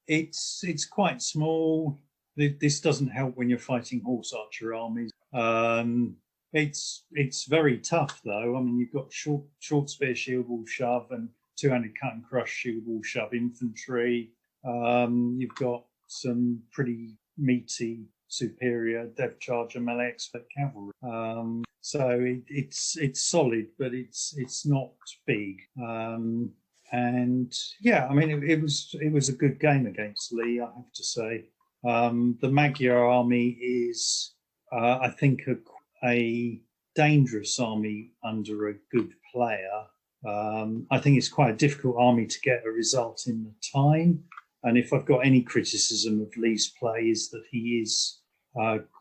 it's quite small. This doesn't help when you're fighting horse archer armies. It's very tough though. I mean, you've got short spear shield wall shove and two-handed cut and crush shield wall shove infantry. You've got some pretty meaty superior dev charger melee expert cavalry. So it's solid, but it's not big. It was a good game against Lee, I have to say. The Magyar army is, I think, a dangerous army under a good player. I think it's quite a difficult army to get a result in the time. And if I've got any criticism of Lee's play, is that he is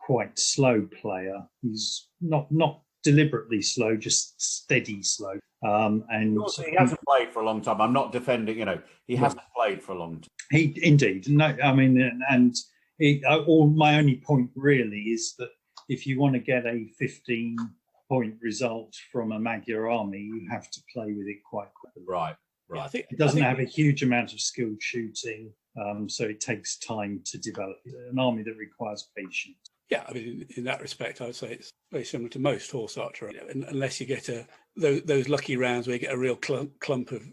quite slow player. He's not deliberately slow, just steady slow. And he hasn't played for a long time. I'm not defending. He hasn't played for a long time. He indeed. No, I mean, my only point really is that if you want to get a 15-point result from a Magyar army, you have to play with it quite quickly. Right. Yeah, It doesn't have a huge amount of skilled shooting, so it takes time to develop. It's an army that requires patience. Yeah, I mean, in that respect, I would say it's very similar to most horse archery, unless you get those lucky rounds where you get a real clump of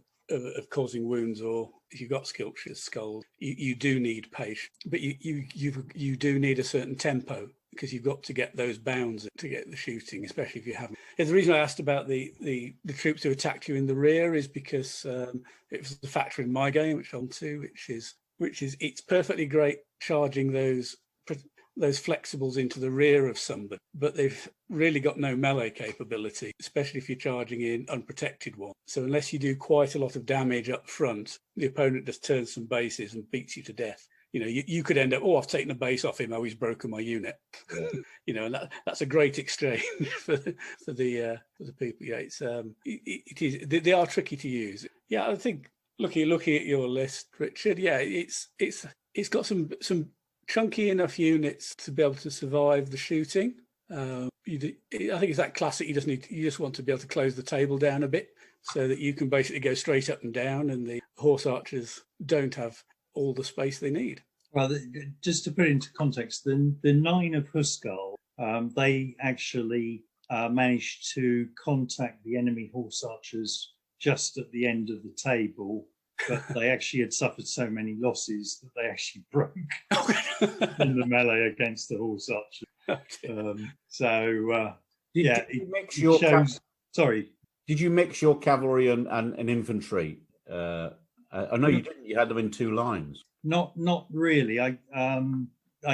causing wounds, or if you've got Skiltshires, skulls, you do need patience, but you do need a certain tempo, because you've got to get those bounds to get the shooting, especially if you haven't. The reason I asked about the troops who attacked you in the rear is because it was a factor in my game, which I'm to, which is which is it's perfectly great charging those flexibles into the rear of somebody, but they've really got no melee capability, especially if you're charging in unprotected one. So unless you do quite a lot of damage up front, the opponent just turns some bases and beats you to death. You know, you could end up, oh, I've taken a base off him, oh, he's broken my unit. Yeah. You know, and that's a great exchange for the people. Yeah, it is. They are tricky to use. Yeah, I think looking at your list, Richard. Yeah, it's got some chunky enough units to be able to survive the shooting. I think it's that classic. You just want to be able to close the table down a bit so that you can basically go straight up and down, and the horse archers don't have all the space they need. Well, just to put it into context, the 9 of Huskarl, they actually managed to contact the enemy horse archers just at the end of the table, but they actually had suffered so many losses that they actually broke in the melee against the horse archers. Sorry. Did you mix your cavalry and infantry? I know you didn't. You had them in 2 lines. Not really. I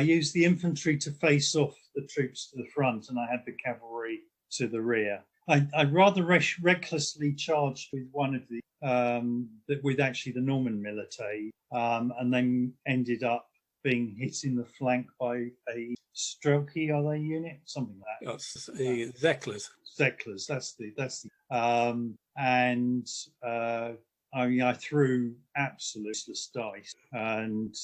used the infantry to face off the troops to the front, and I had the cavalry to the rear. I rather recklessly charged with one of with actually the Norman military, and then ended up being hit in the flank by a Strelki, are they unit? Something like that. That's the Zeklers. Zeklers, that's the I threw absolute useless dice and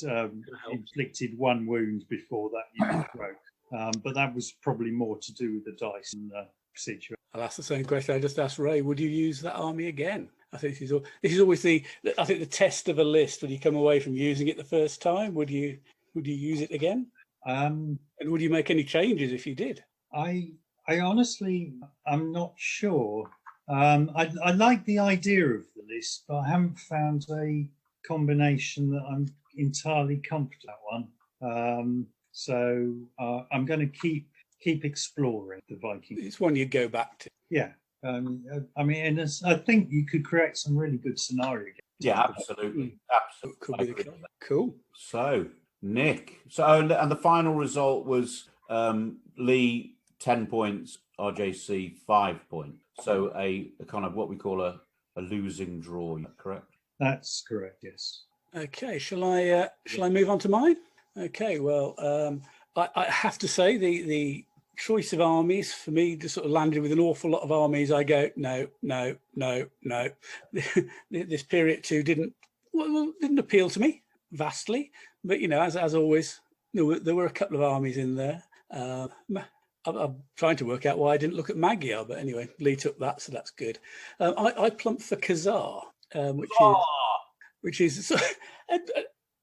inflicted 1 wound before that unit broke. But that was probably more to do with the dice and the situation. I'll ask the same question I just asked Ray. Would you use that army again? I think this is always the test of a list when you come away from using it the first time. Would you use it again? And would you make any changes if you did? I honestly, I'm not sure. I like the idea of the list, but I haven't found a combination that I'm entirely comfortable with that one. So I'm going to keep exploring the Vikings. It's one you'd go back to. Yeah. I mean, I think you could create some really good scenario. Yeah, absolutely. Could be the case. Cool. So, Nick. And the final result was Lee 10 points, RJC 5 points. So a kind of what we call a losing draw, correct? That's correct, yes. Okay, shall I move on to mine? Okay, well, I have to say the choice of armies for me just sort of landed with an awful lot of armies. I go, no. This period too didn't appeal to me vastly, but as always, there were a couple of armies in there. I'm trying to work out why I didn't look at Magyar, but anyway, Lee took that, so that's good. I plumped for Khazar, which is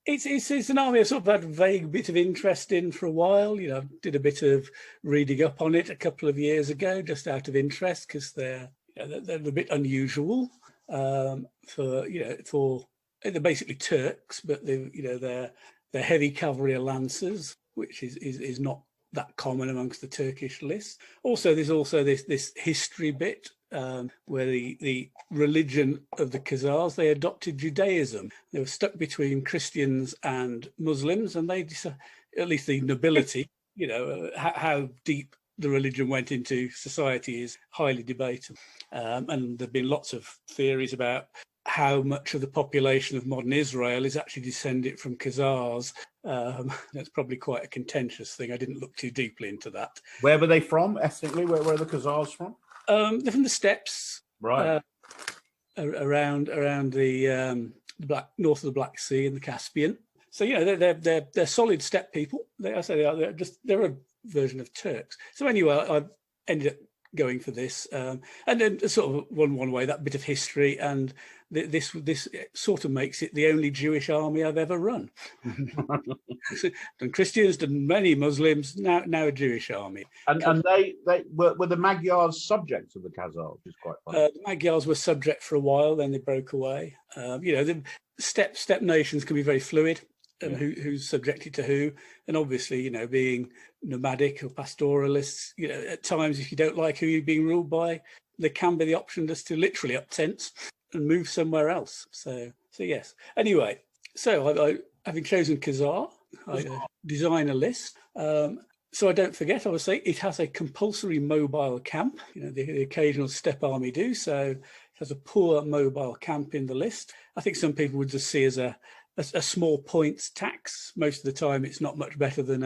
it's an army I've sort of had a vague bit of interest in for a while. Did a bit of reading up on it a couple of years ago, just out of interest, because they're a bit unusual. They're basically Turks, but they're heavy cavalry lancers, which is not that common amongst the Turkish list. Also, there's this history bit where the religion of the Khazars, they adopted Judaism. They were stuck between Christians and Muslims, and they at least the nobility, how deep the religion went into society is highly debatable. And there've been lots of theories about how much of the population of modern Israel is actually descended from Khazars. That's probably quite a contentious thing. I didn't look too deeply into that. Where were they from ethnically? Where were the Khazars from? They're from the steppes, right, around the north of the Black Sea and the Caspian. So they're solid steppe people. They're a version of Turks. So anyway, I ended up going for this, and then sort of one way that bit of history, and this sort of makes it the only Jewish army I've ever run. Done Christians, done many Muslims, now a Jewish army. And they were the Magyars subjects of the Khazars, which is quite funny. The Magyars were subject for a while, then they broke away. The steppe nations can be very fluid. Who's subjected to who, and obviously, being nomadic or pastoralists, at times if you don't like who you're being ruled by, there can be the option just to literally up tents and move somewhere else. So yes. Anyway, so having chosen Khazar, I design a list. So I don't forget, I would say it has a compulsory mobile camp. The occasional step army do, so it has a poor mobile camp in the list. I think some people would just see as a small points tax. Most of the time, it's not much better than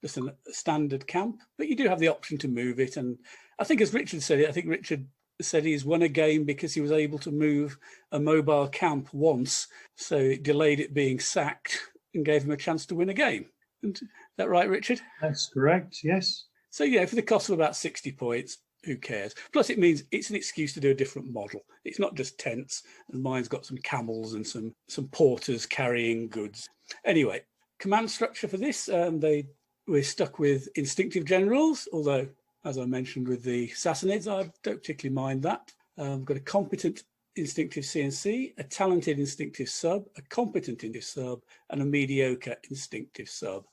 just a standard camp, but you do have the option to move it. And I think, as Richard said it, I think Richard said he's won a game because he was able to move a mobile camp once, so it delayed it being sacked and gave him a chance to win a game. And is that right, Richard? That's correct, yes. So, for the cost of about 60 points, who cares? Plus, it means it's an excuse to do a different model. It's not just tents, and mine's got some camels and some porters carrying goods. Anyway, command structure for this, we're stuck with instinctive generals, although, as I mentioned with the Sassanids, I don't particularly mind that. I've got a competent instinctive CNC, a talented instinctive sub, a competent instinctive sub, and a mediocre instinctive sub.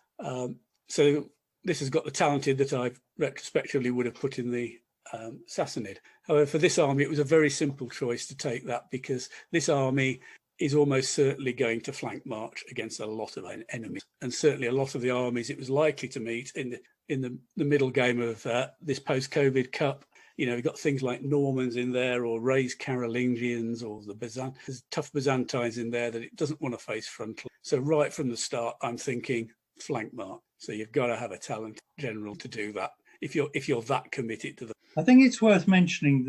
So this has got the talented that I retrospectively would have put in the Sassanid. However, for this army, it was a very simple choice to take that because this army is almost certainly going to flank march against a lot of enemies, and certainly a lot of the armies it was likely to meet in the middle game of this post-COVID Cup. We've got things like Normans in there, or raised Carolingians, or there's tough Byzantines in there that it doesn't want to face frontal. So right from the start, I'm thinking flank march. So you've got to have a talented general to do that if you're that committed to the. I think it's worth mentioning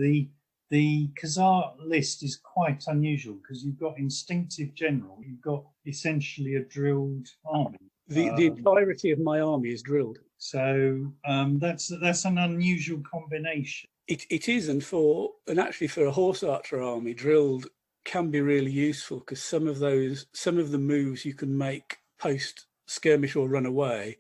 the Khazar list is quite unusual because you've got instinctive general, you've got essentially a drilled army. The entirety of my army is drilled. So that's an unusual combination. It is, and actually for a horse archer army, drilled can be really useful because some of the moves you can make post skirmish or run away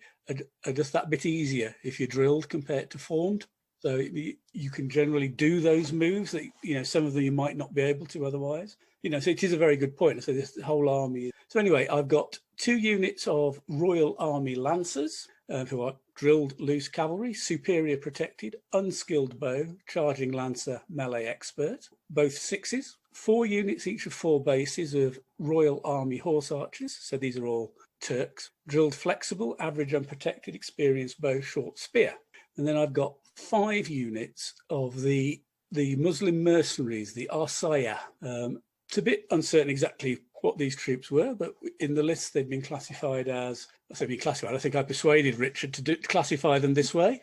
are just that bit easier if you're drilled compared to formed. So you can generally do those moves that some of them you might not be able to otherwise. So it is a very good point. So this whole army. So anyway, I've got 2 units of Royal Army Lancers who are drilled loose cavalry, superior protected, unskilled bow, charging lancer, melee expert, both 6s. 4 units each of 4 bases of Royal Army Horse Archers. So these are all Turks, drilled flexible, average unprotected, experienced bow, short spear. And then I've got 5 units of the Muslim mercenaries, the Arsaya. It's a bit uncertain exactly what these troops were, but in the list they've been classified as, I think I persuaded Richard to classify them this way,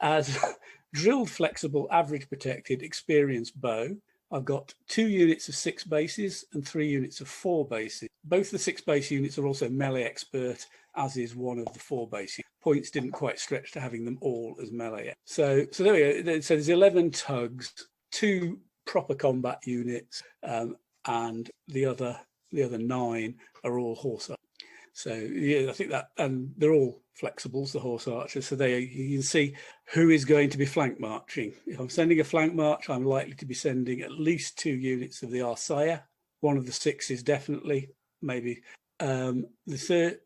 as drilled flexible, average protected, experienced bow. I've got 2 units of 6 bases and 3 units of 4 bases. Both the 6 base units are also melee expert, as is one of the 4 bases. Points didn't quite stretch to having them all as melee. So there we go. So there's 11 tugs, 2 proper combat units, and the other 9 are all horse archers. So I think that, and they're all flexibles, the horse archers. So there you can see who is going to be flank marching. If I'm sending a flank march, I'm likely to be sending at least 2 units of the Arsaya. One of the 6 is definitely, maybe. The third,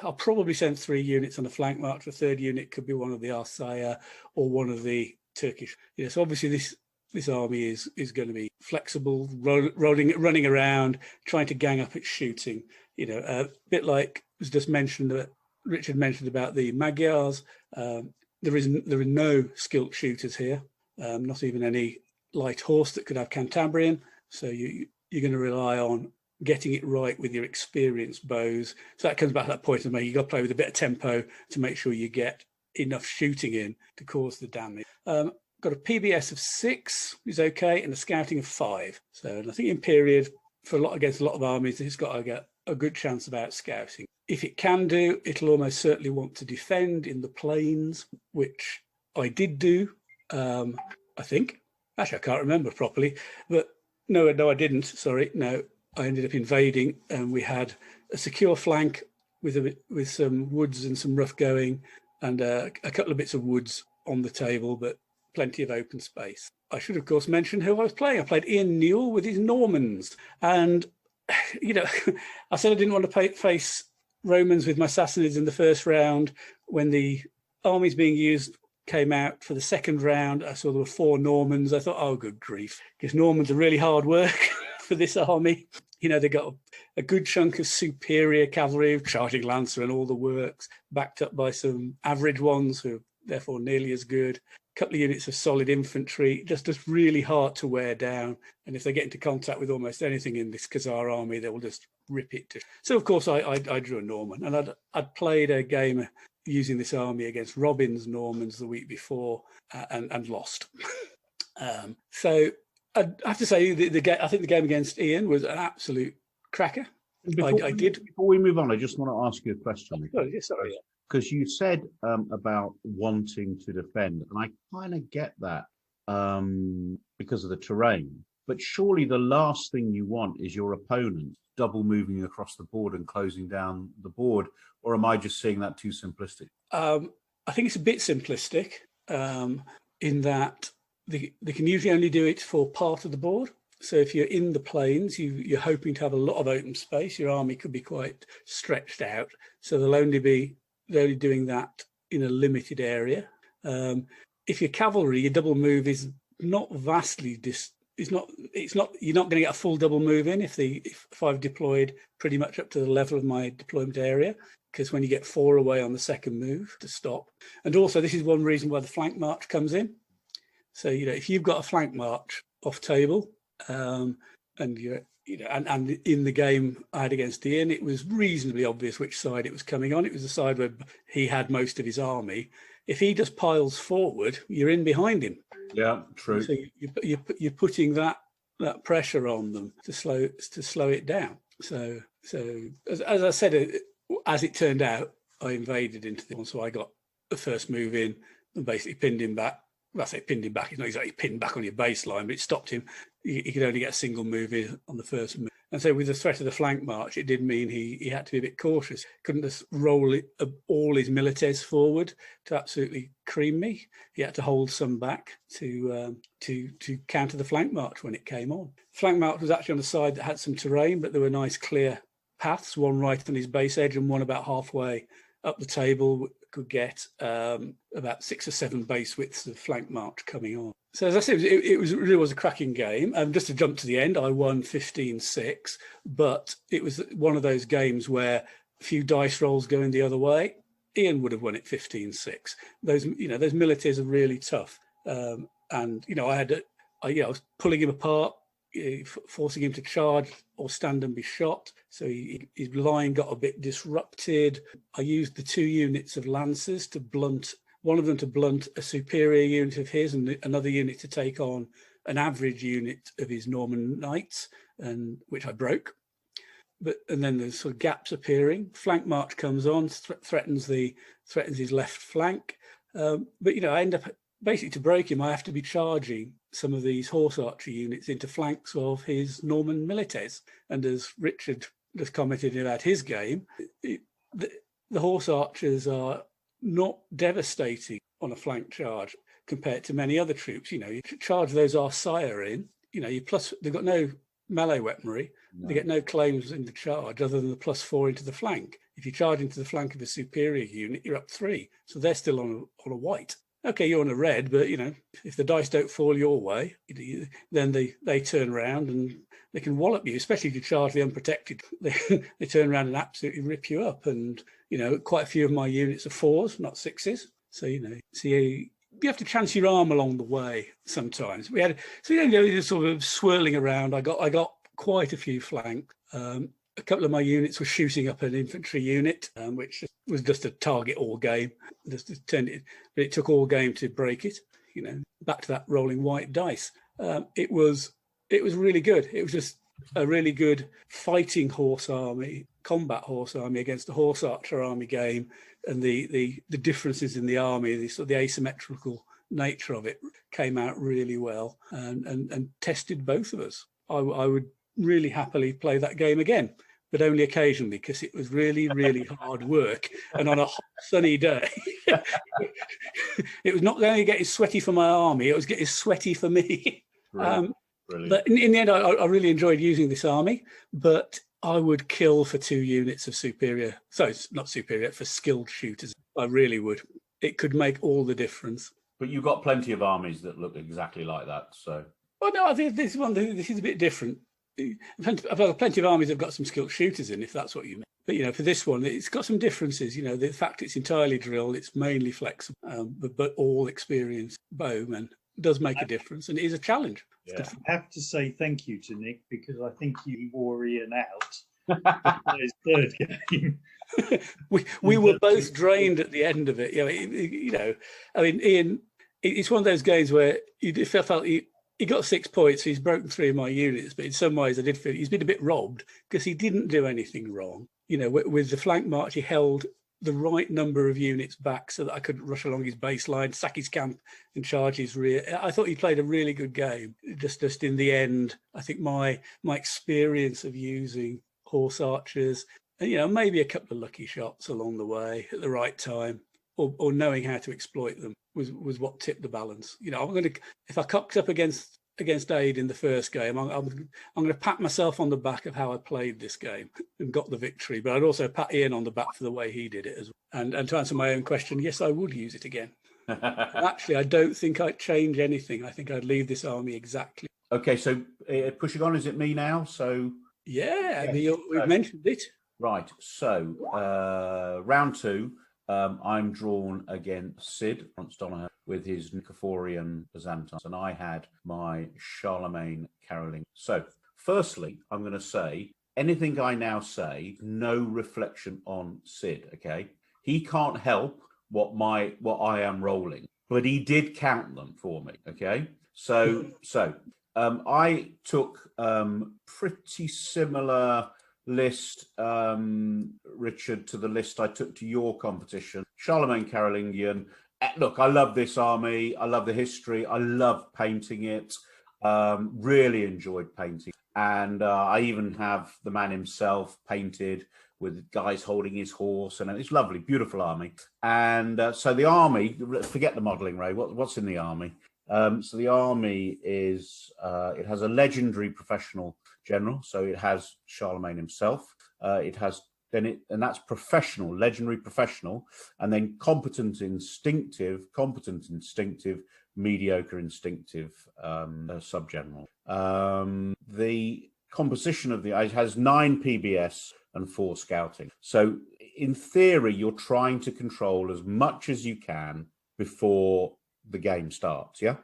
I'll probably send 3 units on a flank march. The 3rd unit could be one of the Arsaya or one of the Turkish. So obviously this army is going to be flexible, running around, trying to gang up its shooting. A bit like was just mentioned that Richard mentioned about the Magyars. There are no skilled shooters here, not even any light horse that could have Cantabrian. So you're going to rely on getting it right with your experienced bows. So that comes back to that point of me. You've got to play with a bit of tempo to make sure you get enough shooting in to cause the damage. Got a PBS of 6 is okay, and a scouting of 5. So, and I think in period against a lot of armies, it's got to get a good chance of out scouting. If it can do, it'll almost certainly want to defend in the plains, which I did do. I think. Actually, I can't remember properly, but no, I didn't. Sorry, no, I ended up invading, and we had a secure flank with some woods and some rough going, and a couple of bits of woods on the table, but plenty of open space. I should, of course, mention who I was playing. I played Ian Newell with his Normans. And, I said I didn't want to face Romans with my Sassanids in the first round. When the armies being used came out for the second round, I saw there were 4 Normans. I thought, oh, good grief, because Normans are really hard work for this army. They got a good chunk of superior cavalry, charging lancer and all the works, backed up by some average ones who are therefore nearly as good. A couple of units of solid infantry, just really hard to wear down. And if they get into contact with almost anything in this Khazar army, they will just rip it to. So of course I drew a Norman, and I'd played a game using this army against Robin's Normans the week before and lost. So I have to say I think the game against Ian was an absolute cracker. Before we move on, I just want to ask you a question. Sorry. Because you said about wanting to defend, and I kind of get that because of the terrain. But surely the last thing you want is your opponent double moving across the board and closing down the board, or am I just seeing that too simplistic? I think it's a bit simplistic in that they can usually only do it for part of the board. So if you're in the plains, you're hoping to have a lot of open space. Your army could be quite stretched out, so they're only doing that in a limited area. If you're cavalry, your double move is not vastly you're not going to get a full double move in if I've deployed pretty much up to the level of my deployment area, because when you get 4 away on the second move to stop. And also this is one reason why the flank march comes in. So if you've got a flank march off table, and and in the game I had against Ian, it was reasonably obvious which side it was coming on. It was the side where he had most of his army. If he just piles forward, you're in behind him. Yeah, true. So you're putting that pressure on them to slow it down. So as I said, as it turned out, I invaded into the one, so I got the first move in and basically pinned him back. Well, I say pinned him back. It's not exactly pinned back on your baseline, but it stopped him. He could only get a single move in on the first move. And so with the threat of the flank march, it did mean he had to be a bit cautious. Couldn't just roll all his milites forward to absolutely cream me. He had to hold some back to counter the flank march when it came on. Flank march was actually on the side that had some terrain, but there were nice clear paths, one right on his base edge and one about halfway up the table. Could get about 6 or 7 base widths of flank march coming on. So as I said, it really was a cracking game. Just to jump to the end, I won 15-6, but it was one of those games where a few dice rolls going the other way, Ian would have won it 15-6. Those militaries are really tough, and I was pulling him apart, forcing him to charge or stand and be shot. So his line got a bit disrupted. I used the 2 units of lancers to blunt, one of them to blunt a superior unit of his and another unit to take on an average unit of his Norman knights, and which I broke. And then there's sort of gaps appearing. Flank march comes on, threatens his left flank. But I end up basically, to break him, I have to be charging some of these horse archer units into flanks of his Norman milites. And as Richard just commented about his game, the horse archers are not devastating on a flank charge compared to many other troops. You charge those Arsaia in, they've got no melee weaponry. No. They get no claims in the charge other than the +4 into the flank. If you charge into the flank of a superior unit, you're up 3. So they're still on a white. Okay, you're on a red, but if the dice don't fall your way, then they turn around and they can wallop you, especially if you charge the unprotected. They turn around and absolutely rip you up. And quite a few of my units are 4s, not 6s. So you have to chance your arm along the way sometimes. Sort of swirling around. I got quite a few flanks. A couple of my units were shooting up an infantry unit, which was just a target all game. But it took all game to break it. Back to that rolling white dice. It was really good. It was just a really good fighting horse army, combat horse army against a horse archer army game, and the differences in the army, the asymmetrical nature of it came out really well and tested both of us. I would really happily play that game again, but only occasionally, because it was really, really hard work. And on a hot, sunny day, it was not going to get as sweaty for my army, it was getting sweaty for me. Brilliant. But in the end, I really enjoyed using this army, but I would kill for 2 units of superior, so it's not superior, for skilled shooters. I really would. It could make all the difference. But you've got plenty of armies that look exactly like that, so... Well, no, I think this is a bit different. plenty of armies have got some skilled shooters in, if that's what you mean. But for this one, it's got some differences. The fact it's entirely drilled, it's mainly flexible, but all experienced bowmen does make a difference, and it is a challenge. Yeah. I have to say thank you to Nick, because I think you wore Ian out for his third game. we were both drained at the end of it. I mean, Ian, it's one of those games where you felt he got 6 points. He's broken 3 of my units, but in some ways I did feel he's been a bit robbed because he didn't do anything wrong. With the flank march, he held the right number of units back so that I could rush along his baseline, sack his camp, and charge his rear. I thought he played a really good game. Just in the end, I think my experience of using horse archers, and maybe a couple of lucky shots along the way at the right time, or knowing how to exploit them was what tipped the balance. If I cocked up against Aid in the first game, I'm going to pat myself on the back of how I played this game and got the victory. But I'd also pat Ian on the back for the way he did it as well. And to answer my own question, yes, I would use it again. Actually, I don't think I'd change anything. I think I'd leave this army exactly. Okay, so pushing on, is it me now? So yeah. We've mentioned it. Right. So round 2. I'm drawn against Sid Donahue with his Nicephorian Byzantines, and I had my Charlemagne Caroling. So, firstly, I'm going to say anything I now say, no reflection on Sid. Okay, he can't help what I am rolling, but he did count them for me. Okay, so I took pretty similar list, Richard, to the list I took to your competition. Charlemagne Carolingian. Look, I love this army. I love the history. I love painting it. Really enjoyed painting. And I even have the man himself painted with guys holding his horse. And it's lovely, beautiful army. And so the army, forget the modelling, Ray. What's in the army? So the army is, it has a legendary professional general. So it has Charlemagne himself. And that's professional, legendary professional, and then competent instinctive, mediocre instinctive subgeneral. The composition of it has 9 PBS and 4 scouting. So in theory, you're trying to control as much as you can before the game starts. Yeah,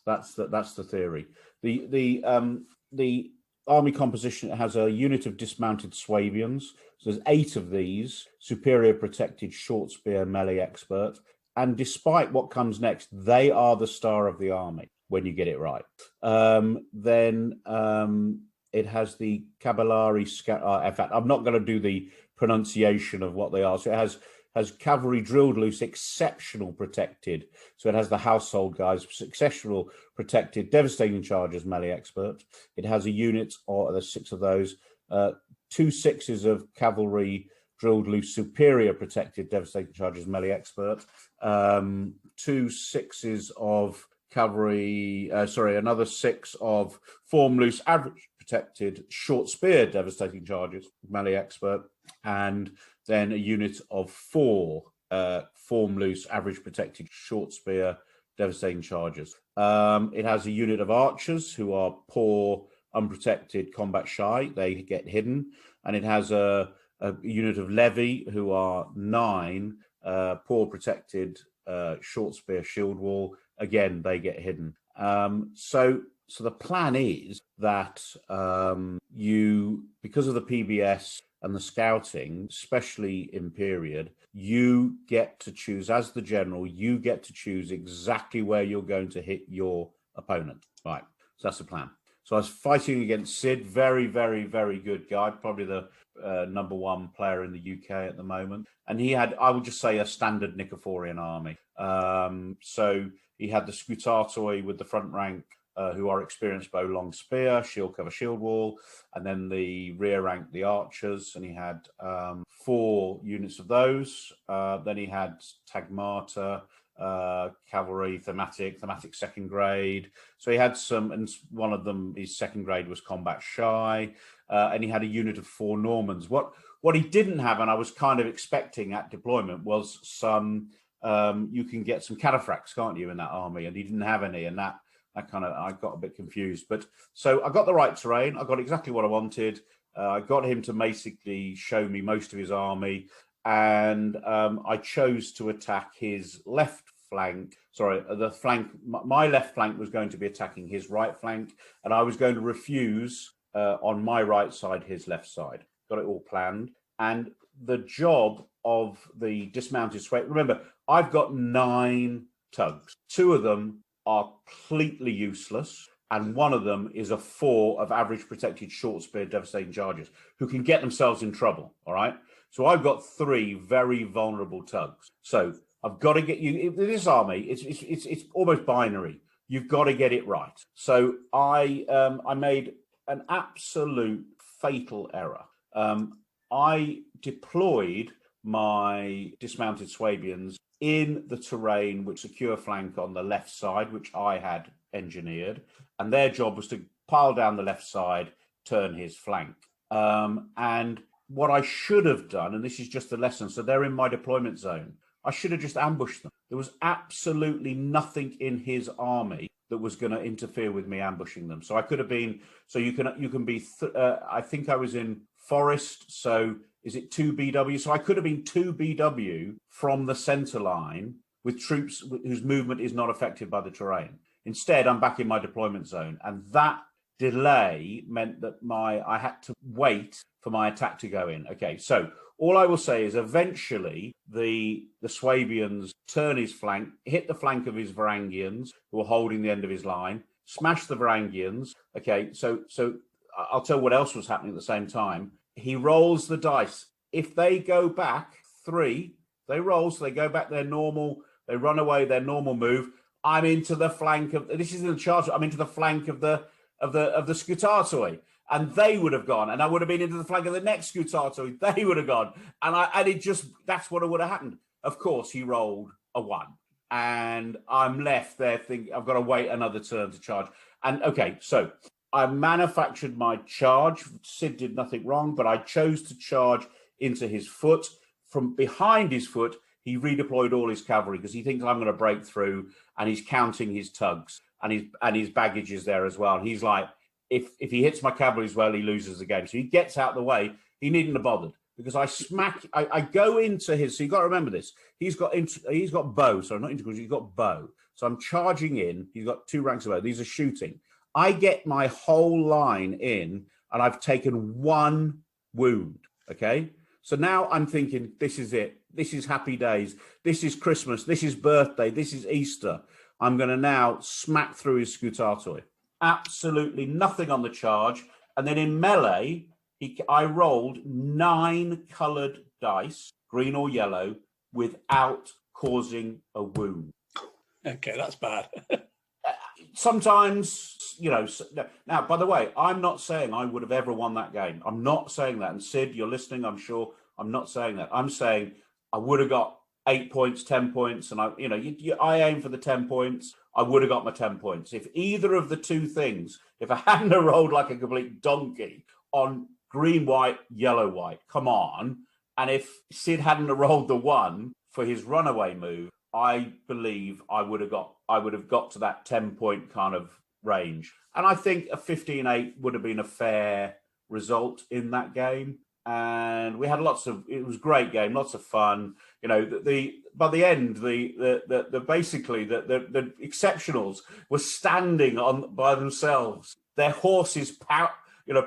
that's the theory. The army composition has a unit of dismounted Swabians. So there's 8 of these, superior protected short spear melee expert. And despite what comes next, they are the star of the army when you get it right. Then it has the Caballari scout. In fact, I'm not going to do the pronunciation of what they are. So it has cavalry drilled loose, exceptional protected. So it has the household guys, exceptional protected, devastating charges, melee expert. It has a unit, or there's 6 of those, 2 6s of cavalry drilled loose, superior protected, devastating charges, melee expert. 2 6s of cavalry, another 6 of form loose, average protected, short spear, devastating charges, melee expert. And then a unit of 4 form loose, average protected, short spear, devastating charges. It has a unit of archers who are poor, unprotected, combat shy. They get hidden. And it has a unit of levy who are 9, poor protected, short spear, shield wall. Again, they get hidden. So the plan is that you, because of the PBS and the scouting, especially in period, you get to choose, as the general, you get to choose exactly where you're going to hit your opponent. Right. So that's the plan. So I was fighting against Sid, very, very, very good guy, probably the number 1 player in the UK at the moment. And he had, I would just say, a standard Nicephorian army. So he had the Scutatoi with the front rank, who are experienced bow, long spear, shield cover, shield wall, and then the rear rank, the archers, and he had 4 units of those. Then he had Tagmata, cavalry, thematic second grade. So he had some, and one of them, his second grade was combat shy, and he had a unit of 4 Normans. What he didn't have, and I was kind of expecting at deployment, was some. You can get some cataphracts, can't you, in that army? And he didn't have any, and that I got a bit confused. But so I got the right terrain. I got exactly what I wanted. I got him to basically show me most of his army, and I chose to attack his left flank. Sorry, the flank. My left flank was going to be attacking his right flank, and I was going to refuse on my right side, his left side. Got it all planned. And the job of the dismounted sway. Remember, I've got 9 tugs. 2 of them are completely useless, and one of them is a 4 of average protected short spear devastating charges who can get themselves in trouble. All right. So I've got 3 very vulnerable tugs. So I've got to get you this army. It's almost binary. You've got to get it right. So I made an absolute fatal error. I deployed my dismounted Swabians in the terrain with secure flank on the left side, which I had engineered, and their job was to pile down the left side, turn his flank. And what I should have done, and this is just a lesson, so they're in my deployment zone, I should have just ambushed them. There was absolutely nothing in his army that was going to interfere with me ambushing them. So I could have been, so you can be, I think I was in forest, so is it 2 BW? So I could have been 2 BW from the center line with troops whose movement is not affected by the terrain. Instead, I'm back in my deployment zone, and that delay meant that I had to wait for my attack to go in. Okay, so all I will say is eventually the Swabians turn his flank, hit the flank of his Varangians who are holding the end of his line, smash the Varangians. Okay, so I'll tell what else was happening at the same time. He rolls the dice. If they go back 3, they roll, so they go back their normal, they run away their normal move. I'm into the flank of, this isn't a charge, I'm into the flank of the Scutatoi. And they would have gone, and I would have been into the flank of the next Scutatoi. They would have gone. And it just, that's what would have happened. Of course, he rolled a 1. And I'm left there thinking, I've got to wait another turn to charge. And okay, so I manufactured my charge. Sid did nothing wrong, but I chose to charge into his foot. From behind his foot, he redeployed all his cavalry because he thinks I'm going to break through, and he's counting his tugs, and his baggage is there as well. And he's like, if he hits my cavalry as well, he loses the game. So he gets out of the way. He needn't have bothered because I go into his. So you got to remember this. He's got bow. So not integral. He's got bow. So I'm charging in. He's got 2 ranks of bow. These are shooting. I get my whole line in, and I've taken 1 wound. Okay. So now I'm thinking, this is it. This is happy days. This is Christmas. This is birthday. This is Easter. I'm going to now smack through his Scutatoi. Absolutely nothing on the charge. And then in melee, I rolled 9 coloured dice, green or yellow, without causing a wound. Okay, that's bad. Sometimes, now, by the way, I'm not saying I would have ever won that game. I'm not saying that. And Sid, you're listening, I'm sure. I'm not saying that. I'm saying I would have got 8 points, 10 points, and I aim for the 10 points. I would have got my 10 points. If either of the 2 things, if I hadn't rolled like a complete donkey on green, white, yellow, white, come on. And if Sid hadn't rolled the 1 for his runaway move, I believe I would have got to that 10-point kind of range. And I think a 15-8 would have been a fair result in that game. And we had it was a great game, lots of fun. By the end, the exceptionals were standing by themselves, their horses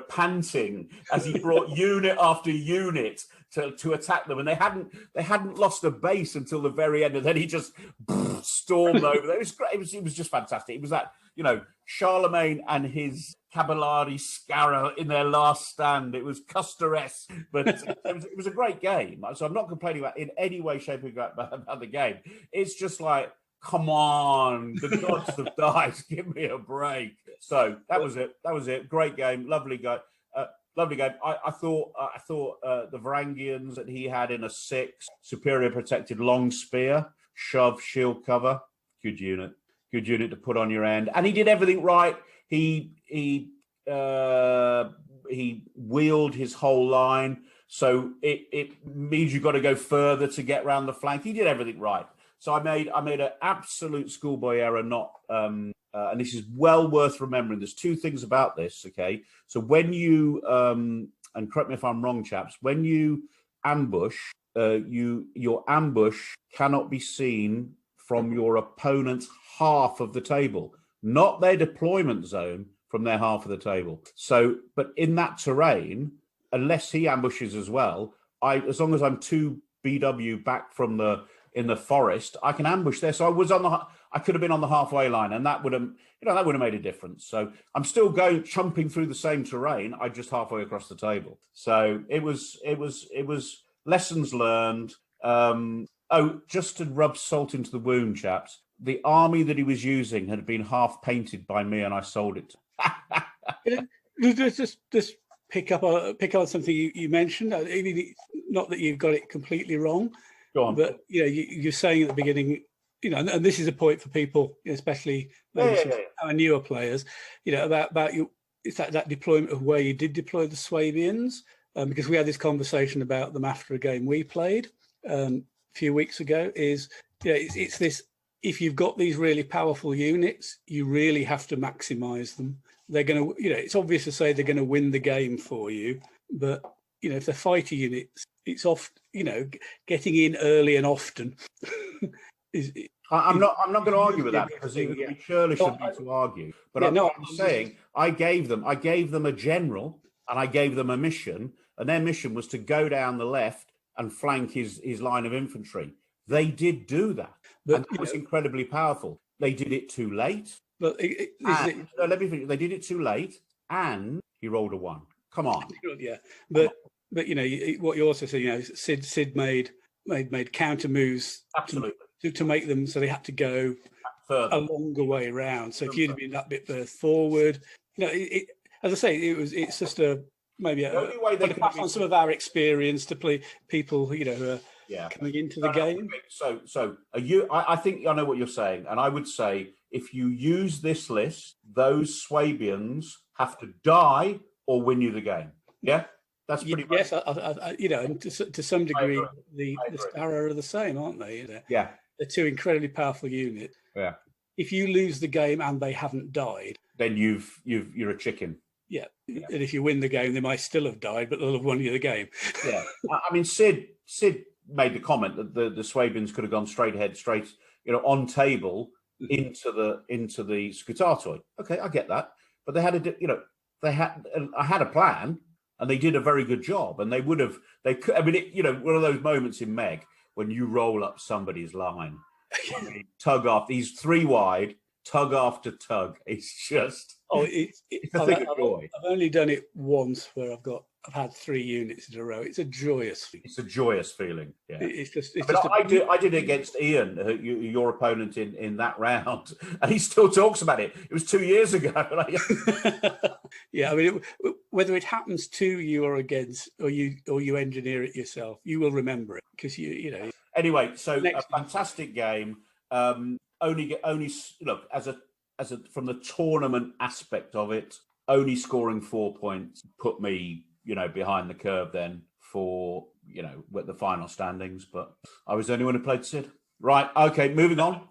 panting as he brought unit after unit to attack them, and they hadn't lost a base until the very end, and then he just stormed over there. It was great. It was just fantastic. It was that Charlemagne and his Caballari Scarra in their last stand. It was Custer-esque, but it was a great game. So I'm not complaining about in any way, shape, or form about the game. It's just like, come on, the gods have died. Give me a break. So that was it. Great game. Lovely guy. Lovely game. I thought the Varangians that he had in a 6 superior protected long spear, shove, shield cover. Good unit to put on your end, and he did everything right. He wheeled his whole line, so it means you've got to go further to get round the flank. He did everything right. So I made an absolute schoolboy error not and this is well worth remembering. There's two things about this. Okay, so when you and correct me if I'm wrong, chaps, when you ambush, your ambush cannot be seen from your opponent's half of the table, not their deployment zone, from their half of the table. So, but in that terrain, unless he ambushes as well, as long as I'm 2 BW back from in the forest, I can ambush there. So I could have been on the halfway line, and that would have made a difference. So I'm still chumping through the same terrain. I just halfway across the table. So it was lessons learned. Just to rub salt into the wound, chaps, the army that he was using had been half painted by me, and I sold it. Just pick up on something you mentioned. Not that you've got it completely wrong, Go on. but you're saying at the beginning, and this is a point for people, especially our newer players, about you. It's that deployment of where you did deploy the Swabians, because we had this conversation about them after a game we played a few weeks ago. It's this: if you've got these really powerful units, you really have to maximize them. They're going to, it's obvious to say they're going to win the game for you, but if they're fighter units, it's oft, getting in early and often. I'm not going to argue with that, because we surely should be to argue. But I'm saying I gave them a general, and I gave them a mission, and their mission was to go down the left and flank his line of infantry. They did do that, and it was incredibly powerful. They did it too late. But let me finish. They did it too late, and he rolled a 1. Come on. Yeah, but what you also said, Sid made counter moves. Absolutely. To make them so they had to go further, a longer way around. So if you'd have been that bit further forward, as I say, it's just maybe the only way they could pass on some of our experience to play people who are coming into the game. So I think I know what you're saying, and I would say if you use this list, those Swabians have to die or win you the game. Yeah. That's pretty much. Yes, and to some degree, the Sparrow are the same, aren't they? Yeah. They're two incredibly powerful units. Yeah. If you lose the game and they haven't died, then you're a chicken. Yeah. And if you win the game, they might still have died, but they'll have won you the game. Yeah. I mean, Sid made the comment that the Swabians could have gone straight on table into the Scutatoi. Okay, I get that, but they had I had a plan. And they did a very good job. And one of those moments in MeG when you roll up somebody's line, tug after, he's 3 wide, tug after tug. It's just, it's a thing of joy. I've only done it once where I've had 3 units in a row. It's a joyous feeling. It's a joyous feeling. Yeah. I did it against Ian, your opponent in that round, and he still talks about it. It was 2 years ago. Yeah, I mean, whether it happens to you or against, or you engineer it yourself, you will remember it because you know. Anyway, so a fantastic game. Only look as a from the tournament aspect of it, only scoring 4 points put me behind the curve then for the final standings. But I was the only one who played Sid. Right. Okay. Moving on.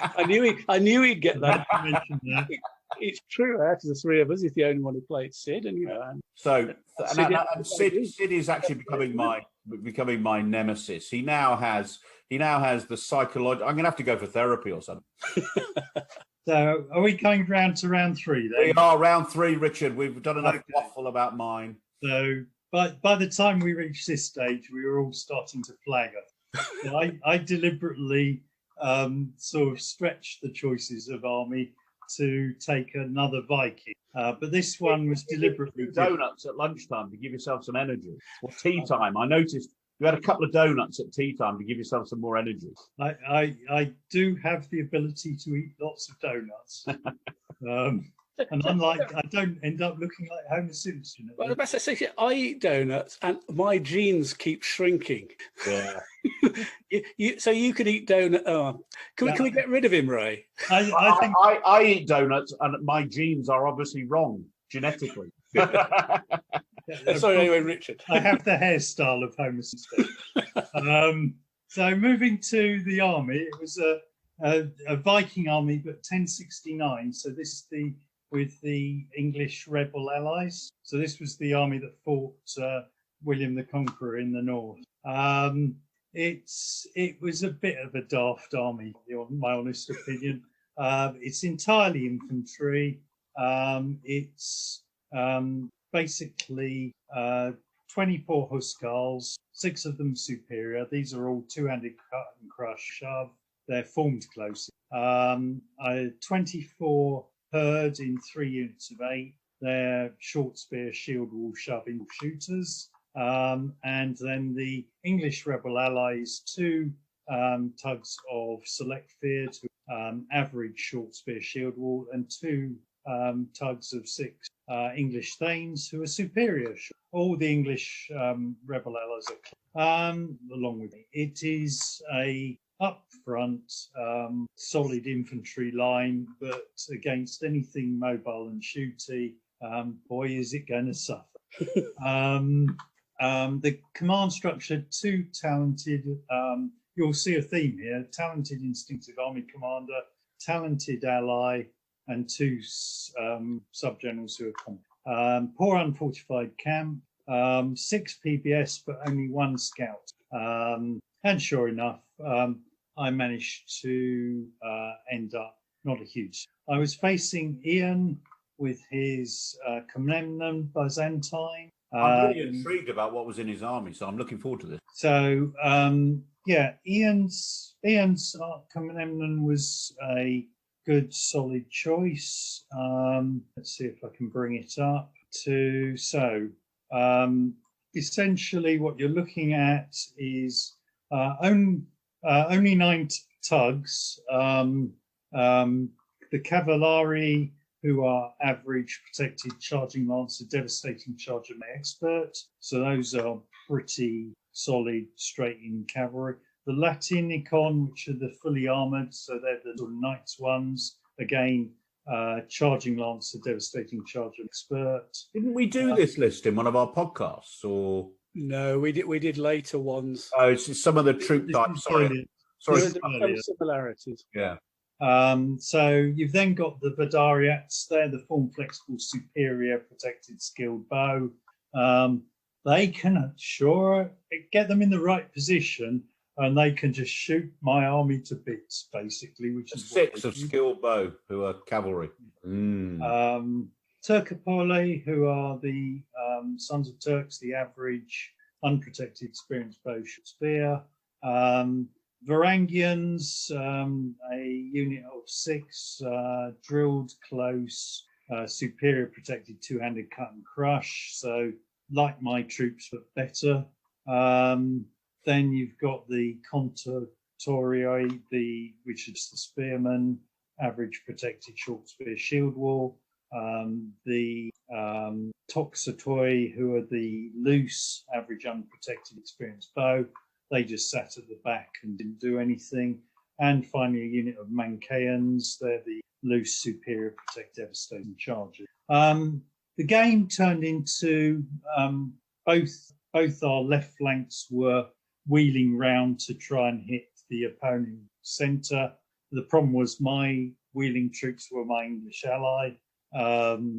I knew he'd get that. It's true. Out of the 3 of us, he's the only one who played Sid, and Sid is actually becoming my nemesis. He now has the psychological. I'm going to have to go for therapy or something. So, are we going round to round 3 then? We are round 3, Richard. We've done enough waffle about mine. So, by the time we reached this stage, we were all starting to flag us. So I deliberately sort of stretched the choices of army to take another Viking. But this one was deliberately donuts at lunchtime to give yourself some energy. Or tea time. I noticed you had a couple of donuts at tea time to give yourself some more energy. I do have the ability to eat lots of donuts. And I don't end up looking like Homer Simpson. Well, the best I say, I eat donuts and my genes keep shrinking. Yeah. So you could eat donuts. Can we get rid of him, Ray? I eat donuts and my genes are obviously wrong genetically. Sorry, anyway, Richard. I have the hairstyle of Homer Simpson. So moving to the army, it was a Viking army, but 1069. So this is with the English rebel allies. So this was the army that fought William the Conqueror in the north. It was a bit of a daft army, in my honest opinion. It's entirely infantry. It's basically 24 Huscarls, 6 of them superior. These are all two-handed cut and crush shove. They're formed closely. 24 herd in 3 units of 8. They're short spear, shield wall, shoving shooters. And then the English rebel allies, 2 tugs of select fear, average short spear, shield wall, and 2 tugs of 6 English thanes who are superior. All the English rebel allies are along with it. It is a up-front, solid infantry line, but against anything mobile and shooty, boy, is it going to suffer. The command structure, 2 talented, you'll see a theme here, talented instinctive army commander, talented ally, and 2 sub-generals who are competent. Poor unfortified camp, 6 PBS, but only 1 scout. And sure enough, I managed to end up not a huge. I was facing Ian with his Comnenian Byzantine. I'm really intrigued about what was in his army, so I'm looking forward to this. So, Ian's Comnenian was a good, solid choice. Let's see if I can bring it up. Essentially, what you're looking at is only 9 tugs. The Cavallari, who are average protected charging lancer, devastating charger expert. So those are pretty solid straight in cavalry. The Latinicon, which are the fully armored, so they're the sort of knights ones. Again, charging lancer, devastating charger expert. Didn't we do this list in one of our podcasts, or No, we did later ones. Oh, it's just some of the troop types. Sorry. There are some similarities. Yeah. So you've then got the Vidariats. They're the form flexible, superior, protected, skilled bow. They can get them in the right position, and they can just shoot my army to bits, basically. Which is 6 of skilled bow who are cavalry. Turcopole, who are the Sons of Turks, the average unprotected, experienced bow spear. Varangians, a unit of 6, drilled close, superior protected, 2-handed cut and crush. So like my troops, but better. Then you've got the Contortori, which is the spearmen, average protected, short spear, shield wall. The Toxotoi, who are the loose, average unprotected, experienced bow. They just sat at the back and didn't do anything. And finally, a unit of Manchaeans. They're the loose, superior, protect, devastating chargers. The game turned into both our left flanks were wheeling round to try and hit the opponent centre. The problem was my wheeling troops were my English ally,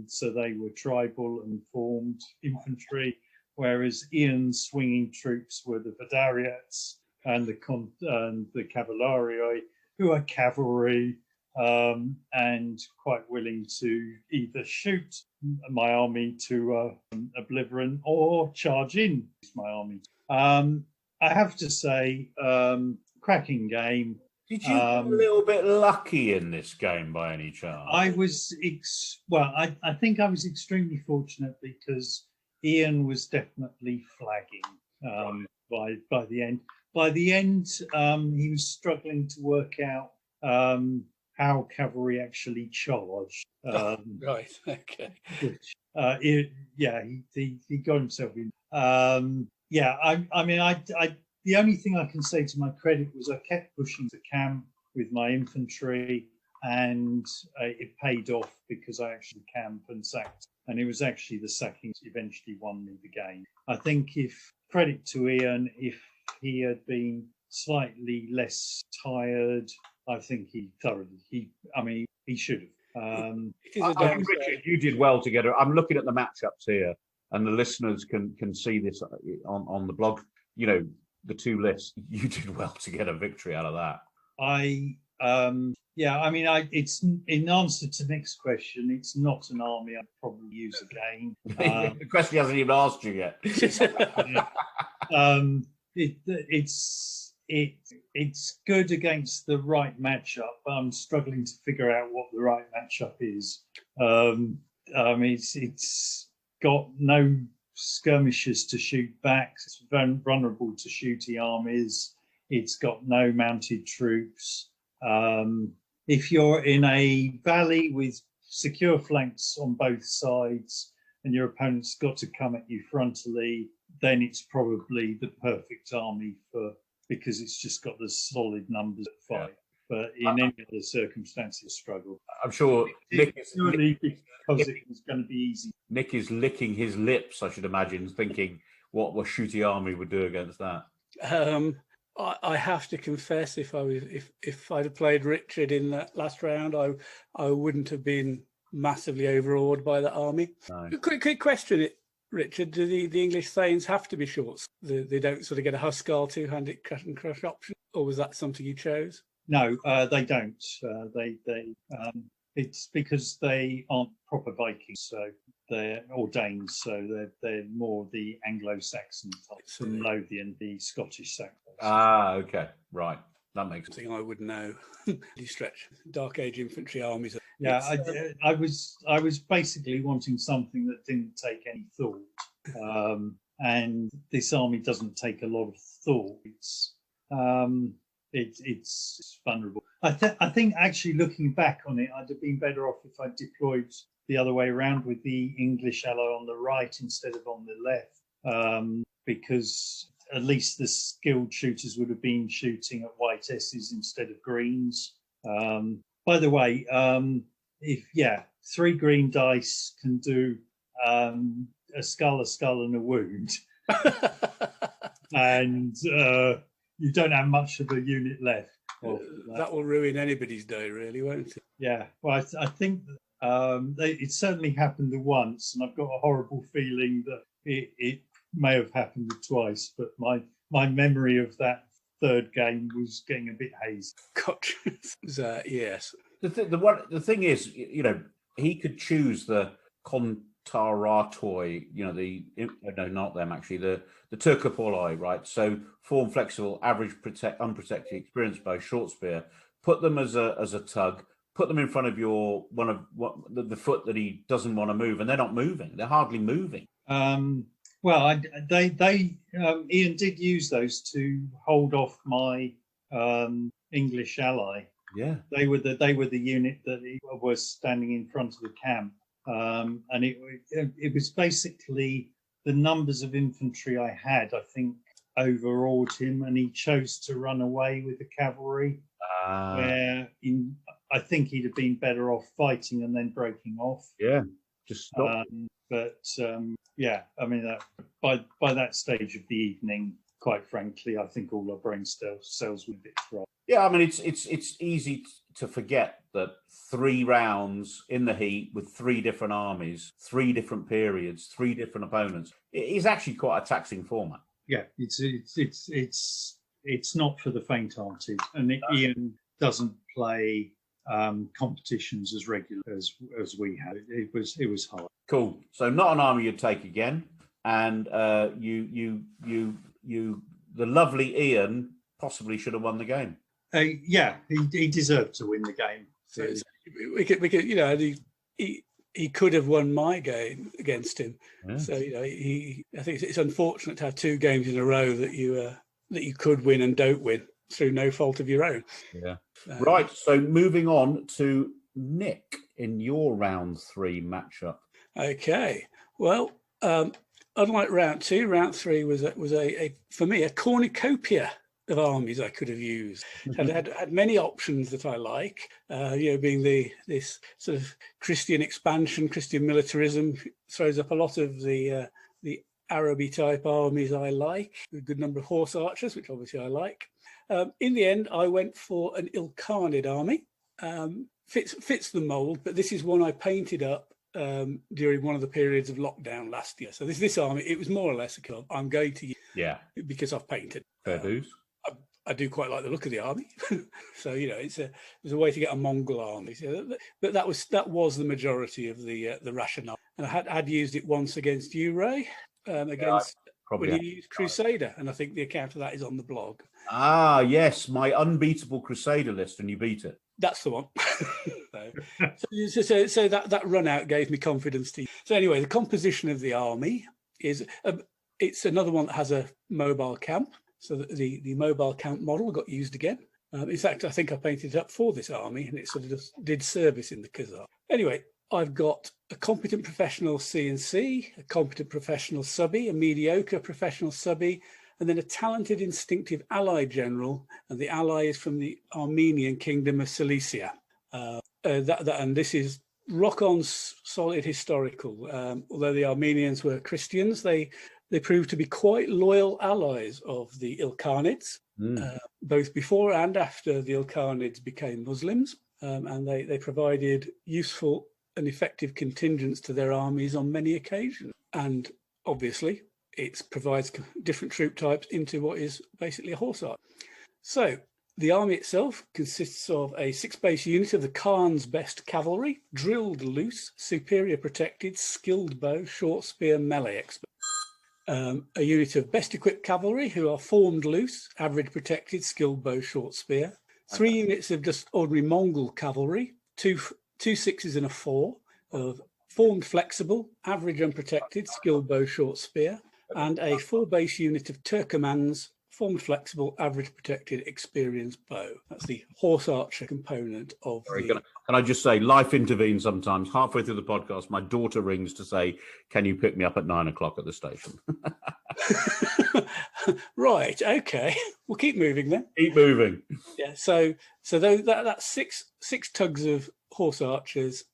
so they were tribal and formed infantry, whereas Ian's swinging troops were the Vidariats and the Cavallari, who are cavalry and quite willing to either shoot my army to oblivion or charge in my army. I have to say, cracking game. Did you get a little bit lucky in this game by any chance? I was, I think I was extremely fortunate because Ian was definitely flagging by the end. By the end, he was struggling to work out how cavalry actually charged. Right. Okay. Which, he got himself in. The only thing I can say to my credit was I kept pushing to camp with my infantry, and it paid off because I actually camped and sacked. And it was actually the sacking that eventually won me the game. I think credit to Ian, if he had been slightly less tired I think he thoroughly. He should have. It is a I think, downside. Richard, you did well to get it. I'm looking at the matchups here, and the listeners can see this on the blog. You know, the two lists. You did well to get a victory out of that. It's in answer to Nick's question. It's not an army I'd probably use again. The question hasn't even asked you yet. It's good against the right matchup, but I'm struggling to figure out what the right matchup is. It's got no skirmishers to shoot back. It's vulnerable to shooty armies. It's got no mounted troops. If you're in a valley with secure flanks on both sides and your opponent's got to come at you frontally, then it's probably the perfect army because it's just got the solid numbers to fight. Yeah. But in any other circumstances, struggle. I'm sure Nick is because it was going to be easy. Nick is licking his lips, I should imagine, thinking what a shooty army would do against that. I have to confess, if I'd have played Richard in that last round, I wouldn't have been massively overawed by that army. No. Quick question, Richard: do the English Thanes have to be short? They don't sort of get a Huskarl two-handed cut and crush option, or was that something you chose? No, they don't. It's because they aren't proper Vikings, so they're ordained, so they're more the Anglo-Saxon type, the Lothian, the Scottish Saxon. Okay, right. That makes sense. Something I would know. You stretch Dark Age infantry armies. Yeah, I was basically wanting something that didn't take any thought, and this army doesn't take a lot of thought. It's vulnerable. I think actually looking back on it, I'd have been better off if I deployed the other way around with the English ally on the right instead of on the left, because at least the skilled shooters would have been shooting at white S's instead of greens. By the way, 3 green dice can do a skull, and a wound, and you don't have much of a unit left. That will ruin anybody's day, really, won't it? Yeah. Well, I think it certainly happened once, and I've got a horrible feeling that it may have happened twice. But my memory of that third game was getting a bit hazy. Gotcha. Yes. The thing is, he could choose the Kontaratoi, not them actually, the Turkopoloi, right? So form flexible, average unprotected, experienced bow, short spear. Put them as a tug. Put them in front of the foot that he doesn't want to move, and they're not moving. They're hardly moving. Well, Ian did use those to hold off my English ally. Yeah, they were the unit that was standing in front of the camp, and it was basically the numbers of infantry I had, I think, overawed him, and he chose to run away with the cavalry. Where I think he'd have been better off fighting and then breaking off. Yeah, just stop. By that stage of the evening, quite frankly, I think all our brain cells were a bit fried. Yeah, I mean, it's easy to forget that 3 rounds in the heat with 3 different armies, 3 different periods, 3 different opponents. It is actually quite a taxing format. Yeah, it's not for the faint-hearted, and Ian doesn't play competitions as regular as we have. It was hard. Cool. So not an army you'd take again, and the lovely Ian possibly should have won the game. He deserved to win the game. So we could, he could have won my game against him. Yeah. So I think it's unfortunate to have 2 games in a row that you could win and don't win through no fault of your own. Yeah. Right. So moving on to Nick in your round 3 matchup. Okay. Well, unlike round 2, round 3 was for me a cornucopia of armies I could have used. had many options that I like. Being this sort of Christian expansion, Christian militarism throws up a lot of the Araby type armies I like. A good number of horse archers, which obviously I like. In the end, I went for an Ilkhanid army. Fits the mould, but this is one I painted up during one of the periods of lockdown last year. So this army, it was more or less a club. I'm going to use because I've painted. Fair dues. I do quite like the look of the army, so it's a way to get a Mongol army. So but that was the majority of the rationale, and I had used it once against you, Ray, against when you used Crusader, and I think the account of that is on the blog. Ah, yes, my unbeatable Crusader list, and you beat it. That's the one. so that run out gave me confidence to. So anyway, the composition of the army is it's another one that has a mobile camp. So the mobile camp model got used again. In fact, I think I painted it up for this army, and it sort of just did service in the Khazar. Anyway, I've got a competent professional CNC, a competent professional subbie, a mediocre professional subbie, and then a talented, instinctive ally general. And the ally is from the Armenian kingdom of Cilicia. And this is rock-on solid historical. Although the Armenians were Christians, they proved to be quite loyal allies of the Ilkhanids, both before and after the Ilkhanids became Muslims. And they provided useful and effective contingents to their armies on many occasions. And obviously, it provides different troop types into what is basically a horse army. So the army itself consists of a 6-base unit of the Khan's best cavalry, drilled loose, superior protected, skilled bow, short spear, melee expert. A unit of best equipped cavalry who are formed loose, average protected, skilled bow, short spear. 3 units of just ordinary Mongol cavalry, two 6s and a 4 of formed flexible, average unprotected, skilled bow, short spear, and a 4-base unit of Turkomans, formed flexible, average protected, experienced bow. That's the horse archer component of the... Can I just say, life intervenes sometimes. Halfway through the podcast, my daughter rings to say, can you pick me up at 9 o'clock at the station? Right, okay. We'll keep moving then. Keep moving. Yeah, so that's six tugs of horse archers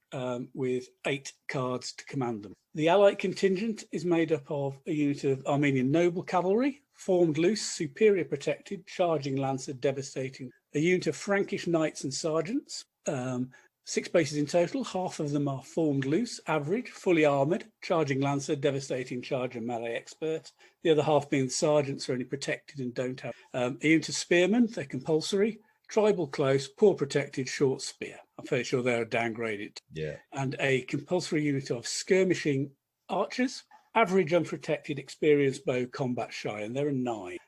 with 8 cards to command them. The allied contingent is made up of a unit of Armenian noble cavalry, formed loose, superior protected, charging lancer, devastating. A unit of Frankish knights and sergeants, 6 bases in total. Half of them are formed loose, average, fully armoured, charging lancer, devastating charger, melee expert. The other half being the sergeants are only protected and don't have. A unit of spearmen, they're compulsory. Tribal close, poor protected, short spear. I'm fairly sure they're downgraded. Yeah. And a compulsory unit of skirmishing archers, average unprotected, experienced bow, combat shy, and there are 9.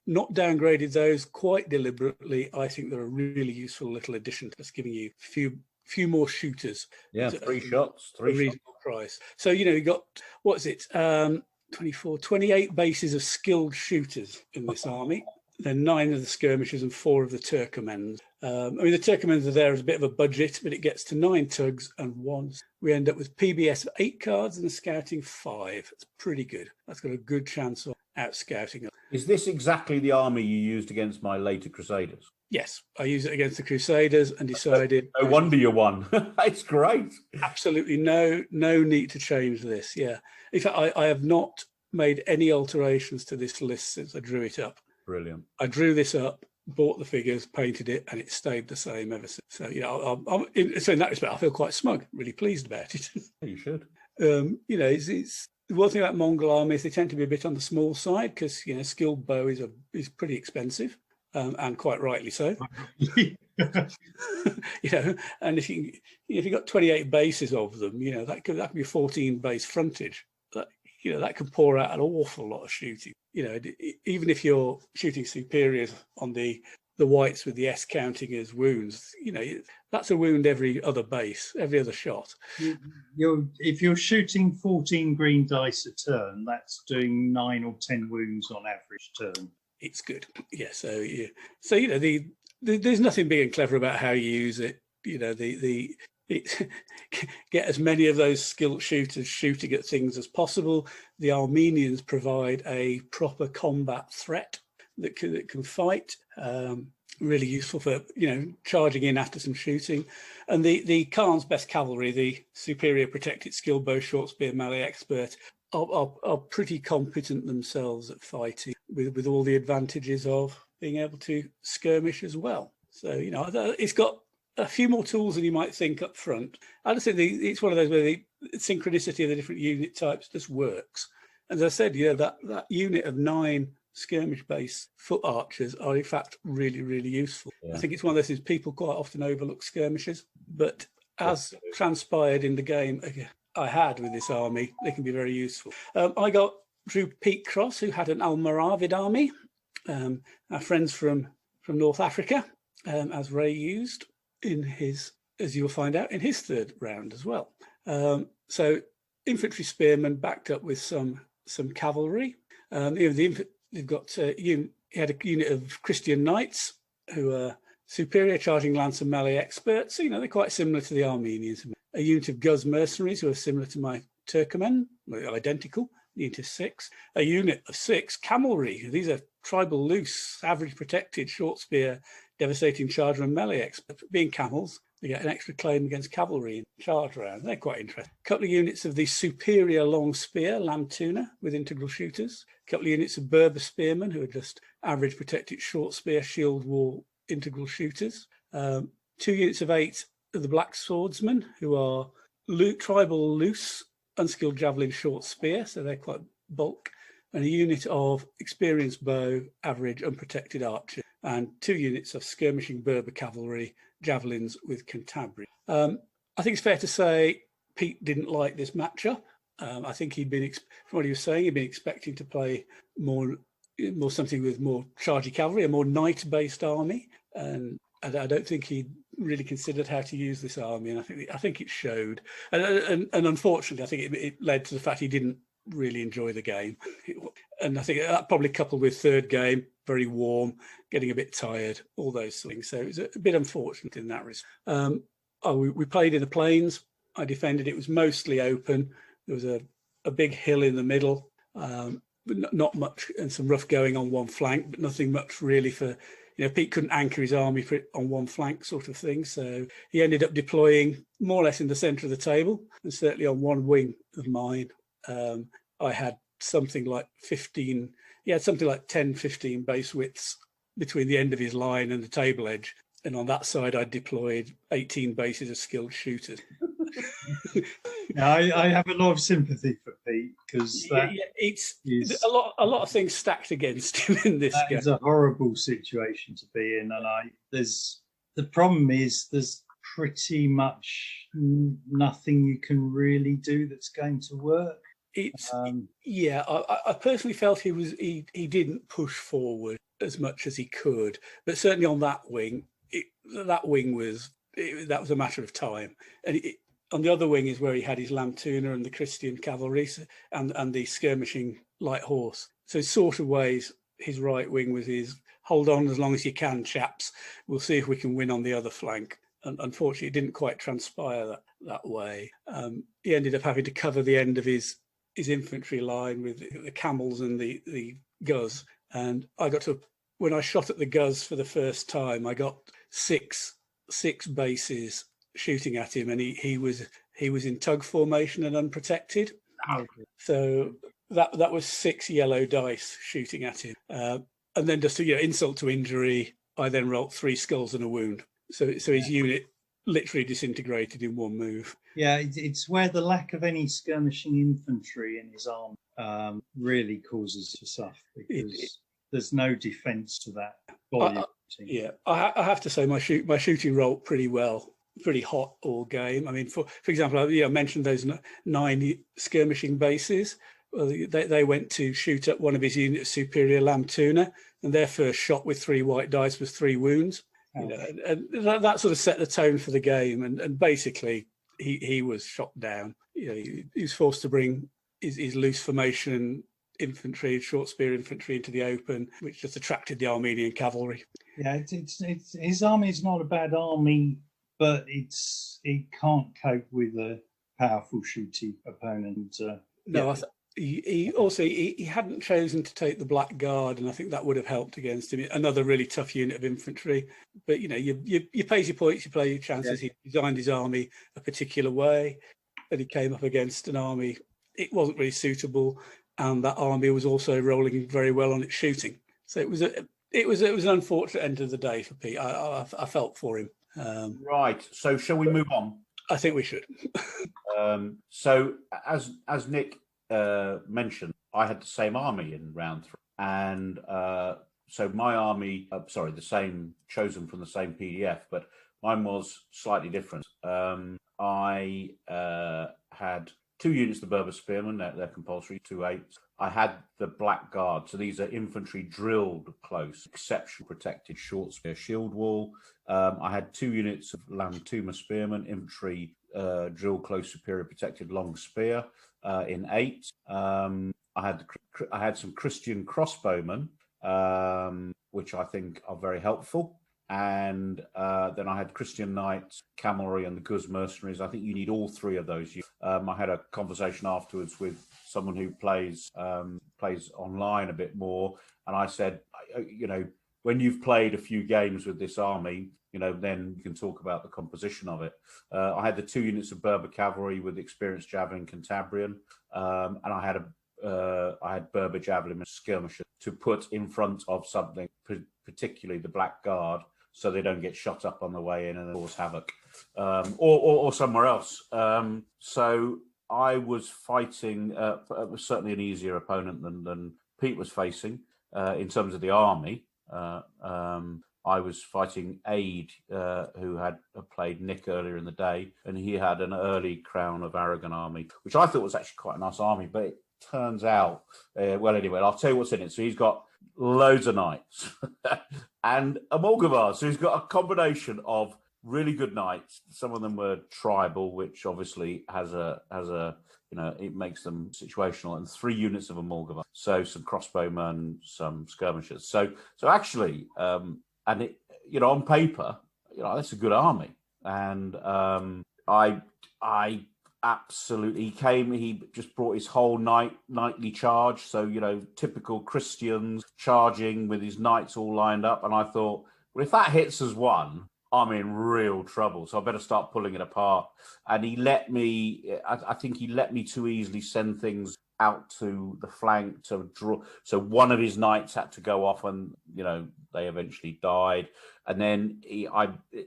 Not downgraded those quite deliberately. I think they're a really useful little addition to us, giving you a few more shooters. Yeah, 3 shots, 3 shots. Reasonable price. So, you got, what's it, 28 bases of skilled shooters in this army. Then 9 of the skirmishers and 4 of the Turkomans. The Turkomans are there as a bit of a budget, but it gets to 9 tugs and 1. We end up with PBS of 8 cards and a scouting 5. That's pretty good. That's got a good chance of out-scouting. Is this exactly the army you used against my later Crusaders? Yes, I used it against the Crusaders and decided... No wonder you won. It's great. Absolutely no need to change this, yeah. In fact, I have not made any alterations to this list since I drew it up. Brilliant. I drew this up, bought the figures, painted it, and it stayed the same ever since. So, so in that respect, I feel quite smug, really pleased about it. You should. It's the one thing about Mongol armies, they tend to be a bit on the small side because, skilled bow is pretty expensive, and quite rightly so. And if you've got 28 bases of them, that could be a 14 base frontage. That can pour out an awful lot of shooting. Even if you're shooting superiors on the whites with the S counting as wounds, that's a wound every other base, every other shot. If you're shooting 14 green dice a turn, that's doing 9 or 10 wounds on average turn. It's good. Yeah. So there's nothing big and clever about how you use it. Get as many of those skilled shooters shooting at things as possible. The Armenians provide a proper combat threat that can fight. Really useful for charging in after some shooting. And the Khan's best cavalry, the superior protected skilled bow, short spear, melee expert, are pretty competent themselves at fighting with all the advantages of being able to skirmish as well. So, it's got a few more tools than you might think up front. I just think it's one of those where the synchronicity of the different unit types just works. And as I said, that unit of 9 skirmish-based foot archers are in fact really, really useful. Yeah. I think it's one of those things people quite often overlook skirmishers, but as transpired in the game I had with this army, they can be very useful. I drew Pete Cross, who had an Almoravid army. Our friends from North Africa, as Ray used in his, as you'll find out, in his third round as well. So infantry spearmen backed up with some cavalry. They've got he had a unit of Christian knights who are superior charging lance and melee experts. So, they're quite similar to the Armenians. A unit of Guz mercenaries who are similar to my Turkmen, identical. Unit of 6. A unit of 6 cavalry. These are tribal loose, average protected, short spear, devastating charger and melee experts. Being camels, they get an extra claim against cavalry in charge round. They're quite interesting. A couple of units of the superior long spear, Lamtuna, with integral shooters. A couple of units of Berber spearmen, who are just average protected, short spear, shield wall, integral shooters. 2 units of 8 of the black swordsmen, who are tribal loose, unskilled javelin, short spear, so they're quite bulk. And a unit of experienced bow, average, unprotected archer, and 2 units of skirmishing Berber cavalry, javelins with Cantabria. I think it's fair to say Pete didn't like this matchup. I think he'd been, from what he was saying, he'd been expecting to play more something with more chargy cavalry, a more knight-based army, and I don't think he really considered how to use this army, and I think it showed. And unfortunately, I think it led to the fact he didn't really enjoy the game. And I think that probably coupled with third game, very warm, getting a bit tired, all those things. So it was a bit unfortunate in that respect. We played in the plains. I defended. It was mostly open. There was a big hill in the middle, but not much, and some rough going on one flank, but nothing much really for... Pete couldn't anchor his army on one flank sort of thing. So he ended up deploying more or less in the centre of the table, and certainly on one wing of mine. I had something like 15, he had something like 10, 15 base widths between the end of his line and the table edge. And on that side, I deployed 18 bases of skilled shooters. I have a lot of sympathy for Pete, because it's a lot of things stacked against him in this game. It's a horrible situation to be in, and the problem is there's pretty much nothing you can really do that's going to work. I personally felt he didn't push forward as much as he could, but certainly on that wing, that was a matter of time. And on the other wing is where he had his Lamtuna and the Christian cavalry and the skirmishing light horse. So sort of ways, his right wing was his hold on as long as you can, chaps. We'll see if we can win on the other flank. And unfortunately, it didn't quite transpire that way. He ended up having to cover the end of his infantry line with the camels and the Guz. And when I shot at the Guz for the first time, I got six bases shooting at him, and he was in tug formation and unprotected. So that was 6 yellow dice shooting at him. And then just to insult to injury, I then rolled 3 skulls and a wound. So his unit literally disintegrated in one move. Yeah, it's where the lack of any skirmishing infantry in his arm really causes to suffer, because there's no defence to that volume. I have to say my shooting rolled pretty well, pretty hot all game. I mean, for example, I mentioned those 9 skirmishing bases. Well, they went to shoot at one of his units, superior Lamtuna, and their first shot with 3 white dice was 3 wounds. And that sort of set the tone for the game. And basically, he was shot down. He was forced to bring his loose formation infantry, short spear infantry into the open, which just attracted the Armenian cavalry. Yeah, his army is not a bad army, but it can't cope with a powerful shooty opponent. He hadn't chosen to take the Black Guard, and I think that would have helped against him. Another really tough unit of infantry. But you pay your points, you play your chances. Yeah. He designed his army a particular way, and he came up against an army. It wasn't really suitable, and that army was also rolling very well on its shooting. So it It was an unfortunate end of the day for Pete. I felt for him. Right. So shall we move on? I think we should. So as Nick mentioned, I had the same army in round 3, and so my army, the same, chosen from the same PDF, but mine was slightly different. I had 2 units of Berber Spearmen, they're compulsory, 2 8s. I had the Black Guard, so these are infantry drilled close, exceptional protected short spear shield wall. I had 2 units of Lantuma Spearmen, infantry drilled close superior protected long spear in 8. I had some Christian crossbowmen, which I think are very helpful. And then I had Christian Knights, Cavalry, and the Guz Mercenaries. I think you need all 3 of those. I had a conversation afterwards with someone who plays online a bit more, and I said, when you've played a few games with this army, then you can talk about the composition of it. I had the 2 units of Berber Cavalry with experienced Javelin Cantabrian, and I had Berber Javelin skirmishers to put in front of something, particularly the Black Guard, so they don't get shot up on the way in and cause havoc, or somewhere else. So I was fighting certainly an easier opponent than Pete was facing in terms of the army. I was fighting Aid, who had played Nick earlier in the day, and he had an early Crown of Aragon army, which I thought was actually quite a nice army, but it turns out, anyway, I'll tell you what's in it. So he's got loads of knights and a Mulgavar. So he's got a combination of really good knights. Some of them were tribal, which obviously has a it makes them situational, and 3 units of a Mulgavar. So some crossbowmen, some skirmishers. So actually, and it, on paper, that's a good army. And I absolutely he just brought his whole knightly charge. So, typical Christians charging with his knights all lined up. And I thought, well, if that hits as 1, I'm in real trouble. So I better start pulling it apart. And he let me, I think he let me too easily send things out to the flank to draw. So one of his knights had to go off, and, they eventually died. And then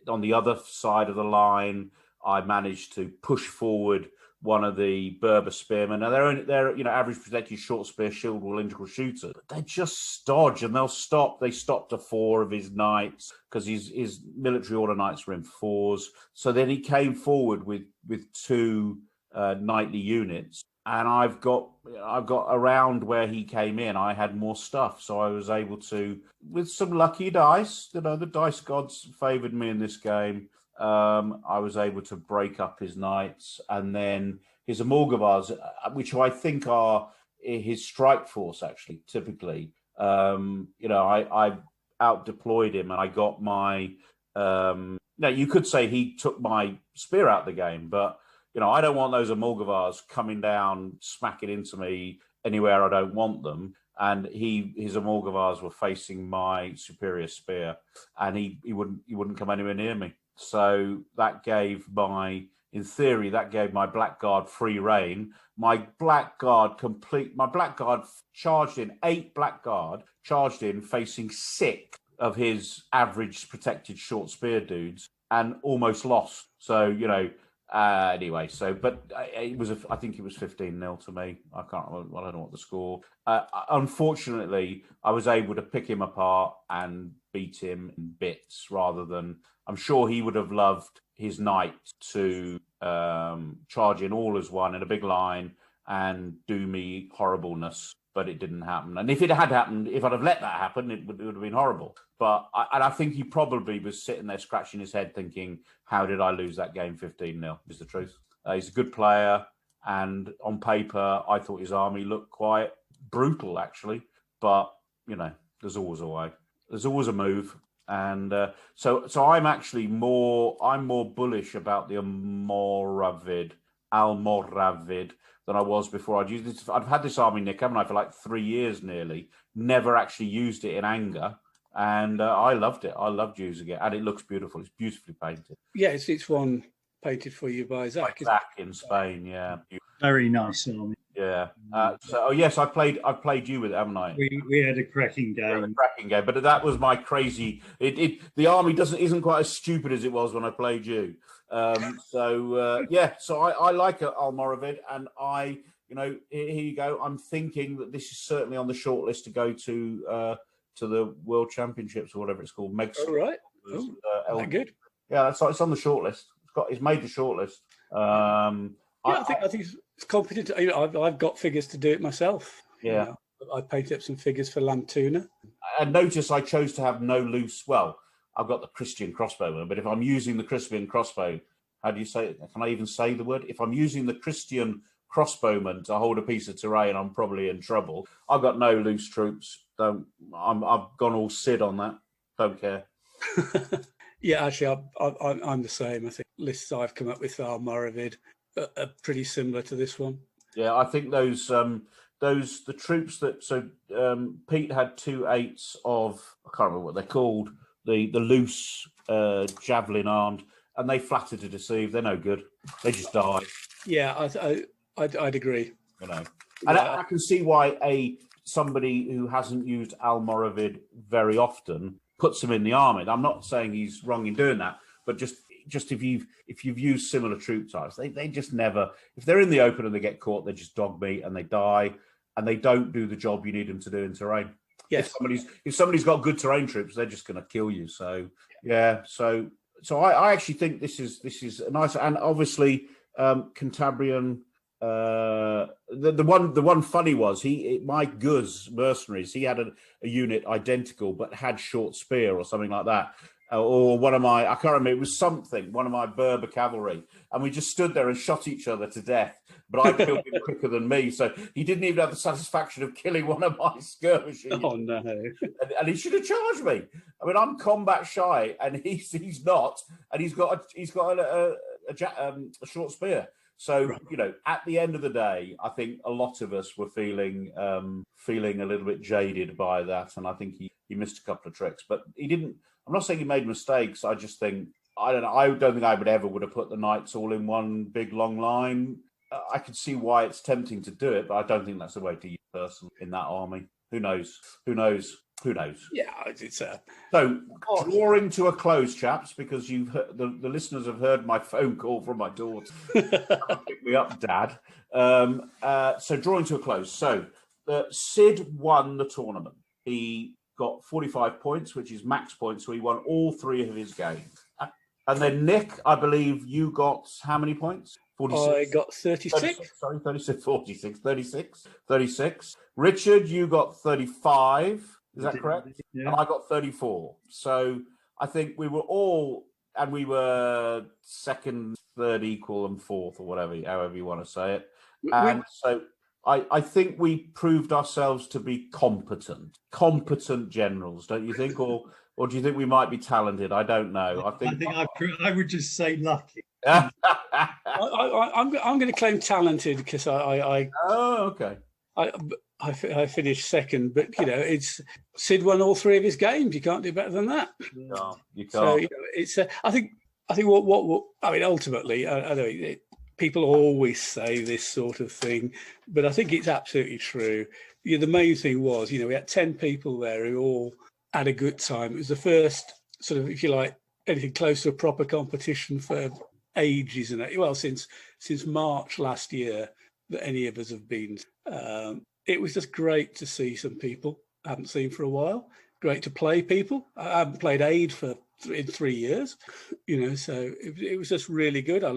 on the other side of the line, I managed to push forward one of the Berber spearmen. Now they're average protected short spear shield wall integral shooters, but they just stodge and they'll stop. They stopped to 4 of his knights because his military order knights were in 4s. So then he came forward with 2 knightly units, and I've got around where he came in, I had more stuff, so I was able to, with some lucky dice, the dice gods favoured me in this game. I was able to break up his knights, and then his Amulgavars, which I think are his strike force, actually, typically. I out-deployed him, and I got my... now, you could say he took my spear out of the game, but, I don't want those Amulgavars coming down, smacking into me anywhere I don't want them. And his Amulgavars were facing my superior spear, and he wouldn't come anywhere near me. So that gave my Black Guard free reign. My Black Guard charged in, 8 Black Guard charged in, facing 6 of his average protected short spear dudes, and almost lost. So, anyway, but I think it was 15-0 to me. I don't know what the score. Unfortunately, I was able to pick him apart and beat him in bits rather than... I'm sure he would have loved his knight to charge in all as one in a big line and do me horribleness, but it didn't happen. And if it had happened, if I'd have let that happen, it would have been horrible. But I think he probably was sitting there scratching his head thinking, how did I lose that game 15-0, is the truth. He's a good player, and on paper, I thought his army looked quite brutal, actually. But, there's always a way. There's always a move. And so I'm actually more bullish about the Almoravid than I was before I'd used it. I've had this army, Nick, haven't I, for like 3 years nearly. Never actually used it in anger, and I loved it. I loved using it, and it looks beautiful. It's beautifully painted. Yeah, it's one painted for you by Zach. Zach in Spain, yeah. Very nice army. Yeah, Yeah. Yes, I played you with it, haven't I? We had a cracking game. A cracking game, but that was my crazy. The army isn't quite as stupid as it was when I played you. So I like Almoravid, and here you go. I'm thinking that this is certainly on the short list to go to the World Championships or whatever it's called. MeG. All right. Good. Yeah, it's on the short list. It's made the short list. I think it's competent. I've got figures to do it myself. Yeah. I painted up some figures for Lantuna. And notice I chose to have no loose. Well, I've got the Christian crossbow, but if I'm using the Christian crossbow, how do you say it? Can I even say the word? If I'm using the Christian crossbowman to hold a piece of terrain, I'm probably in trouble. I've got no loose troops. I've gone all Sid on that. Don't care. Yeah, actually, I'm the same. I think lists I've come up with for Almoravid are pretty similar to this one. Yeah, I think the troops that Pete had 2 8s of, I can't remember what they're called, the loose javelin armed, and they flatter to deceive. They're no good. They just die. Yeah, I'd agree. And I can see why somebody who hasn't used Almoravid very often puts him in the army. I'm not saying he's wrong in doing that, but just if you've used similar troop types, they just never, if they're in the open and they get caught, they just dog meat and they die, and they don't do the job you need them to do in terrain. Yes. If somebody's got good terrain troops, they're just going to kill you. So yeah, so I actually think this is a nice, and obviously Cantabrian. The one funny was my Guz mercenaries. He had a unit identical, but had short spear or something like that. Or one of my, I can't remember, it was something, one of my Berber cavalry. And we just stood there and shot each other to death. But I killed him quicker than me. So he didn't even have the satisfaction of killing one of my skirmishers. Oh, no. And he should have charged me. I mean, I'm combat shy and he's not. And he's got a short spear. So, right. At the end of the day, I think a lot of us were feeling a little bit jaded by that. And I think he missed a couple of tricks. But he didn't. I'm not saying he made mistakes. I just think, I don't know. I don't think I would have put the knights all in one big long line. I could see why it's tempting to do it, but I don't think that's the way to use a person in that army. Who knows? Yeah, it's so drawing to a close, chaps, because you've heard, the listeners have heard my phone call from my daughter. Pick me up, Dad. So drawing to a close. So Sid won the tournament. He got 45 points, which is max points, so he won all 3 of his games. And then Nick, I believe you got how many points? 46. I got 36. 36. 36. Richard, you got 35. Is that correct? Yeah. And I got 34. So I think we were all, and we were second, third equal, and fourth, or whatever, however you want to say it. And so I think we proved ourselves to be competent generals, don't you think? Or do you think we might be talented? I don't know. I would just say lucky. I'm going to claim talented because I Oh, okay. I finished second, but it's Sid won all 3 of his games. You can't do better than that. No, you can't. So it's I think what I mean ultimately I know people always say this sort of thing, but I think it's absolutely true. The main thing was we had 10 people there who all had a good time. It was the first sort of, if you like, anything close to a proper competition for ages, and well, since March last year that any of us have been. It was just great to see some people I haven't seen for a while. Great to play people. I haven't played Aid in 3 years, so it was just really good. I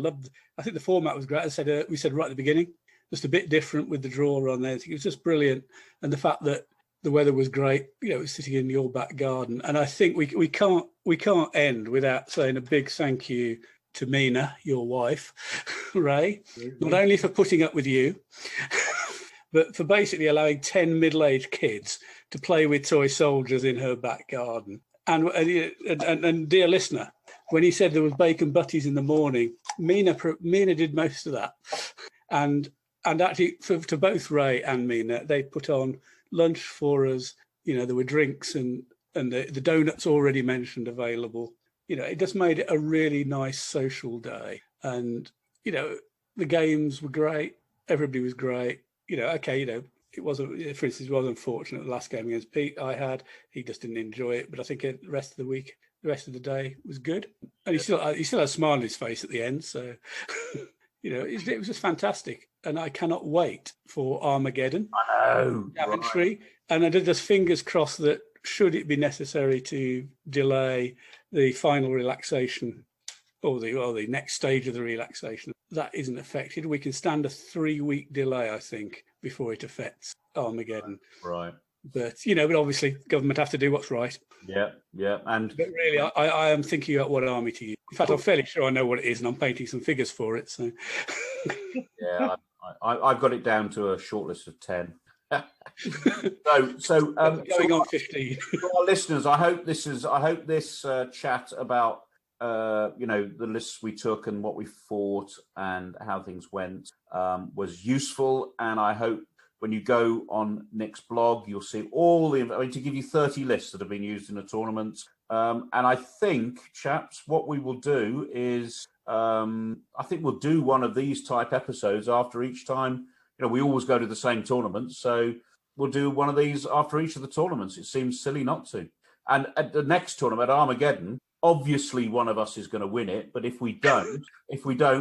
think the format was great. We said right at the beginning, just a bit different with the draw on there. It was just brilliant, and the fact that the weather was great. It was sitting in your back garden, and I think we can't end without saying a big thank you to Mina, your wife, Ray, not only for putting up with you, but for basically allowing 10 middle-aged kids to play with toy soldiers in her back garden. And dear listener, when he said there was bacon butties in the morning, Mina did most of that. And actually, to both Ray and Mina, they put on lunch for us. There were drinks and the donuts already mentioned available. It just made it a really nice social day. And, the games were great. Everybody was great. it wasn't, for instance, it was unfortunate the last game against Pete he just didn't enjoy it, but I think the rest of the week, the rest of the day was good, and he still had a smile on his face at the end. So, it was just fantastic, and I cannot wait for Armageddon. I know, Daventry, right. and I did just fingers crossed that should it be necessary to delay the final relaxation or the next stage of the relaxation, that isn't affected. We can stand a 3-week delay, I think, before it affects Armageddon. Right. But obviously government have to do what's right. Yeah. But really, I am thinking about what army to use. In fact, I'm fairly sure I know what it is, and I'm painting some figures for it. So, yeah, I've got it down to a short list of 10. going on 15. For our listeners, I hope this chat about the lists we took and what we fought and how things went was useful, and I hope when you go on Nick's blog, you'll see all to give you 30 lists that have been used in a tournament. And I think, chaps, what we will do is, I think we'll do one of these type episodes after each time. We always go to the same tournament, so we'll do one of these after each of the tournaments. It seems silly not to. And at the next tournament, Armageddon, obviously one of us is going to win it. But if we don't,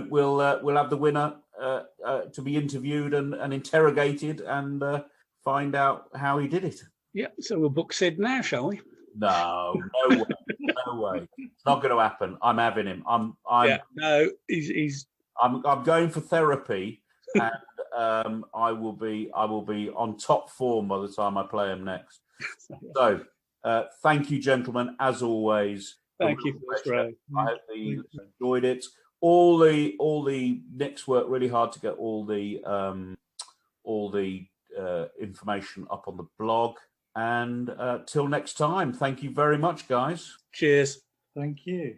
we'll have the winner to be interviewed and interrogated and find out how he did it. Yeah, so we'll book Sid now, shall we? No way, no way. It's not going to happen. I'm having him. He's. I'm going for therapy, and I will be on top form by the time I play him next. So, thank you, gentlemen, as always. Thank you for this, Ray. I hope you enjoyed it. All the Nick's worked really hard to get all the information up on the blog. And till next time, thank you very much, guys. Cheers. Thank you.